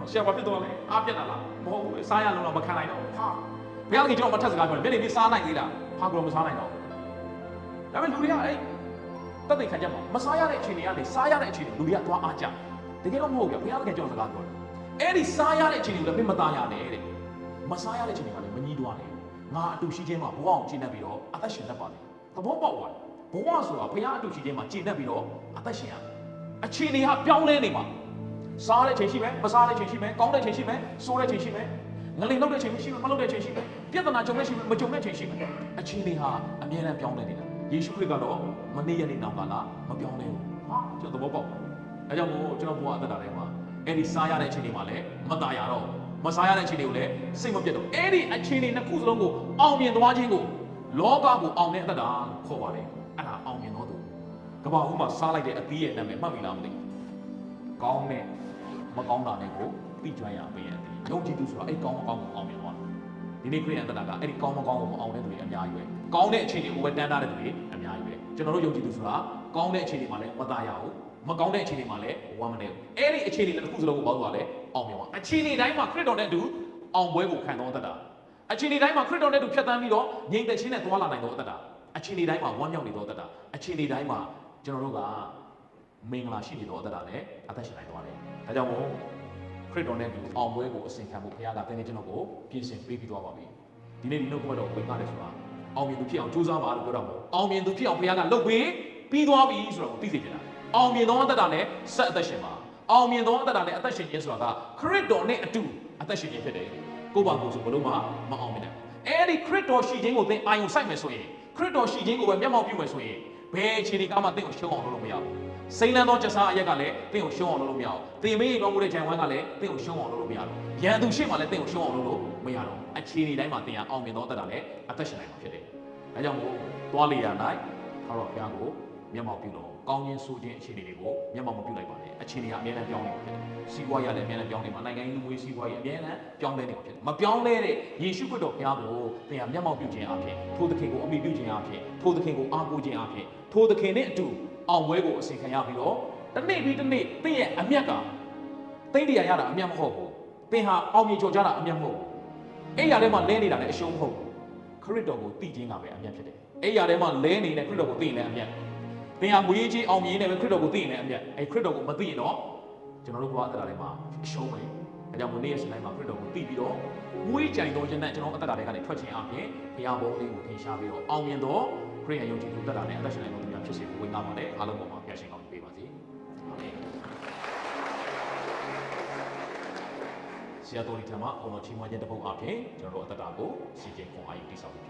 ဆရာဘာဖြစ်တော့လဲအားပြတ်တာလားမဟုတ်ဘူးစားရလုံးတော့မခံနိုင်တော့ဟာဘယ်အောင်ကျွန်တော်မထက်စကားပြောတယ်မျက်နှာပြီးစားနိုင်သေးလားဟာကတော့မစားနိုင်တော့ဒါပေမဲ့လူတွေကအဲ့တက်တဲ့ခံချက်မှာမစားရတဲ့အခြေအနေကနေစားရတဲ့အခြေအနေလူတွေကသွားအားကြတကယ်တော့မဟုတ်ဘူးဘုရားကကျွန်တော်စကားပြောတယ်အဲ့ဒီစားရတဲ့အခြေအနေကိုလည်းမသားရနဲ့တဲ့မစားရတဲ့အခြေအနေကလည်းမကြီးတွားနဲ့ငါအတူရှိခြင်းမှာဘဝအောင်ကျင့်တတ်ပြီးတော့အသက်ရှင်တတ်ပါလေသဘောပေါက်သွားဘဝဆိုတာဘုရားအတူရှိခြင်းမှာကျင့်တတ်ပြီးတော့အသက်ရှင်ရအခြေအနေဟာပြောင်းလဲနေမှာစားတဲ့ချိန်ရှိမယ်မစားတဲ့ချိန်ရှိမယ်ကောင်းတဲ့ချိန်ရှိမယ်ဆိုးတဲ့ချိန်ရှိမယ်ငလိန်လောက်တဲ့ချိန်ရှိမယ်မလောက်တဲ့ချိန်ရှိမယ်ပြဿနာကြုံတဲ့ချိန်ရှိမယ်မကြုံတဲ့ချိန်ရှိမယ်အခြေအနေဟာအမြဲတမ်းပြောင်းလဲနေတာယေရှုခရစ်ကတော့မနေ့ရက်နေ့နောက်ကလာမပြောင်းလဲဘူးဟာကျွန်တော်သဘောပေါက်အဲကြောင့်မို့ကျွန်တော်ဘဝအသက်တာထဲမှာအဲ့ဒီစားရတဲ့ချိန်တွေမှာလည်းမตายရတော့မစားရတဲ့ချိန်တွေကိုလည်းစိတ်မပြတ်တော့အဲ့ဒီအခြေအနေနှစ်ခုစလုံးကိုအောင်မြင်သွားခြင်းကိုလောကကိုအောင်တဲ့အသက်တာခေါ်ပါတယ်အဲ့ဒါအောင်မြင်တော့သူကဘာဦးမှာစားလိုက်တဲ့အသီးရဲ့နာမည်မှတ်မိလားမသိဘူးကောင်းတဲ့မကောင်းတာနဲ့ကိုသိကျွမ်းရပေးရတယ်။ယုံကြည်သူဆိုတာအဲ့ကောင်းမကောင်းကိုအောင်မြင်သွားတာ။ဒီနေ့ခရစ်ယာန်တရားကအဲ့ဒီကောင်းမကောင်းကိုမအောင်တဲ့သူတွေအများကြီးပဲ။ကောင်းတဲ့အခြေအနေကိုပဲတန်းထားတဲ့သူတွေအများကြီးပဲ။ကျွန်တော်တို့ယုံကြည်သူဆိုတာကောင်းတဲ့အခြေအနေမှာလည်းမသားရဘူး။မကောင်းတဲ့အခြေအနေမှာလည်းဝမ်းမနေဘူး။အဲ့ဒီအခြေအနေတစ်ခုစလုံးကိုပေါင်းသွားလဲအောင်မြင်သွား။အခြေအနေတိုင်းမှာခရစ်တော်နဲ့အတူအောင်ပွဲကိုခံတော်တတ်တာ။အခြေအနေတိုင်းမှာခရစ်တော်နဲ့အတူဖြတ်သန်းပြီးတော့ငြိမ်သက်ခြင်းနဲ့သွားလာနိုင်တော်တတ်တာ။အခြေအနေတိုင်းမှာဝမ်းမြောက်နေတော်တတ်တာ။အခြေအနေတိုင်းမှာကျွန်တော်တို့ကမင်္ဂလာရှိနေတော်တတ်တာနဲ့အသက်ရှင်နိုင်သွားတယ်။ဒါကြောင့်မို့ခရစ်တော်နဲ့ဒီအောင်ပွဲကိုအစဉ်ခံဖို့ဘုရားကတင်းနေကျွန်တော်ကိုပြင်ဆင်ပေးပြီးသွားပါပြီ။ဒီနေ့ဒီနှုတ်ကပတ်တော်ဝင်ပါတယ်ဆိုတာအောင်မြင်သူဖြစ်အောင်ကြိုးစားပါလို့ပြောတော့မို့အောင်မြင်သူဖြစ်အောင်ဘုရားကလုပ်ပေးပြီးသွားပြီဆိုတော့သိစေချင်တာ။အောင်မြင်သောအသက်တာနဲ့ဆက်အသက်ရှင်ပါ။အောင်မြင်သောအသက်တာနဲ့အသက်ရှင်ခြင်းဆိုတာကခရစ်တော်နဲ့အတူအသက်ရှင်ခြင်းဖြစ်တယ်။ကိုယ့်ဘာကိုယ်ဆိုဘလို့မှမအောင်မြင်နိုင်ဘူး။အဲ့ဒီခရစ်တော်ရှိခြင်းကိုသင်အာရုံစိုက်မယ်ဆိုရင်ခရစ်တော်ရှိခြင်းကိုပဲမျက်မှောက်ပြုမယ်ဆိုရင်ဘယ်အခြေအနေကမှသင်ကိုရှုံးအောင်လုပ်လို့မရဘူး။စိမ့်လန်းသောကျဆာအရက်ကလည်းသင်ကိုရှုံးအောင်လုပ်လို့မရဘူး။သင်မေးတော်မူတဲ့ဂျန်ဝမ်းကလည်းသင်ကိုရှုံးအောင်လုပ်လို့မရဘူး။ရန်သူရှိမှလည်းသင်ကိုရှုံးအောင်လုပ်လို့မရတော့ဘူး။အခြေအနေတိုင်းမှာသင်ကအောင်မြင်သောသက်တာနဲ့အသက်ရှင်နိုင်မှာဖြစ်တယ်။ဒါကြောင့်မို့သွားလေရနိုင်ခေါတော့ဘုရားကိုမျက်မှောက်ပြုလို့ကောင်းခြင်းဆိုခြင်းအခြေအနေတွေကိုမျက်မှောက်မပြုလိုက်ပါနဲ့။အခြေအနေကအများနဲ့ပြောင်းနေမှာဖြစ်တယ်။စီးပွားရေးလည်းအများနဲ့ပြောင်းနေမှာနိုင်ငံရေးလူမျိုးစီးပွားရေးအများနဲ့ပြောင်းလဲနေမှာဖြစ်တယ်။မပြောင်းလဲတဲ့ယေရှုခရစ်တော်ဘုရားကိုသင်ကမျက်မှောက်ပြုခြင်းအပြင်ထိုသခင်ကိုအမိပြုခြင်းအပြင်ထိုသခင်ကိုအားကိုးခြင်းအပြင်ထိုသခင်နဲ့အတူအောင်ပွဲကိုအစဉ်ခံရပြီးတော့တနေ့ပြီးတနေ့သင်ရဲ့အမျက်ကသိမ့်တရားရတာအမျက်မဟုတ်ဘူးသင်ဟာအောင်မြင်ကြော်ကြတာအမျက်မဟုတ်ဘူးအဲ့ရထဲမှာလဲနေတာလည်းအရှုံးမဟုတ်ဘူးခရစ်တော်ကိုသိခြင်းကပဲအမျက်ဖြစ်တယ်အဲ့ရထဲမှာလဲနေတဲ့ခရစ်တော်ကိုသိရင်လည်းအမျက်သင်ဟာငွေကြီးအောင်မြင်နေပဲခရစ်တော်ကိုသိရင်လည်းအမျက်အဲ့ခရစ်တော်ကိုမသိရင်တော့ကျွန်တော်တို့ဘဝအတ္တထဲမှာအရှုံးပဲဒါကြောင့်မနေ့ရက်စတိုင်းမှာခရစ်တော်ကိုသိပြီးတော့ငွေကြိုင်တော်ခြင်းနဲ့ကျွန်တော်အတ္တတွေကနေထွက်ခြင်းအပြင်ဘုရားဘုန်းလေးကိုထင်ရှားပြီးတော့အောင်မြင်တော့ခရစ်ယာန်ယုံကြည်သူတတ်တာနဲ့အသက်ရှင်နိုင်မှုများဖြစ်စေဖို့ဝင်လာပါတယ်အားလုံးပေါ်မှာဖျားရှင်ကောင်းပေးပါစေအာမင်ဆရာတော်ဒီထံမှာဘုံတော်ချီးမွမ်းခြင်းတစ်ပုဒ်အပြင်ကျွန်တော်တို့အတ္တကိုစီခြင်းခွန်အားယူတည်ဆောက်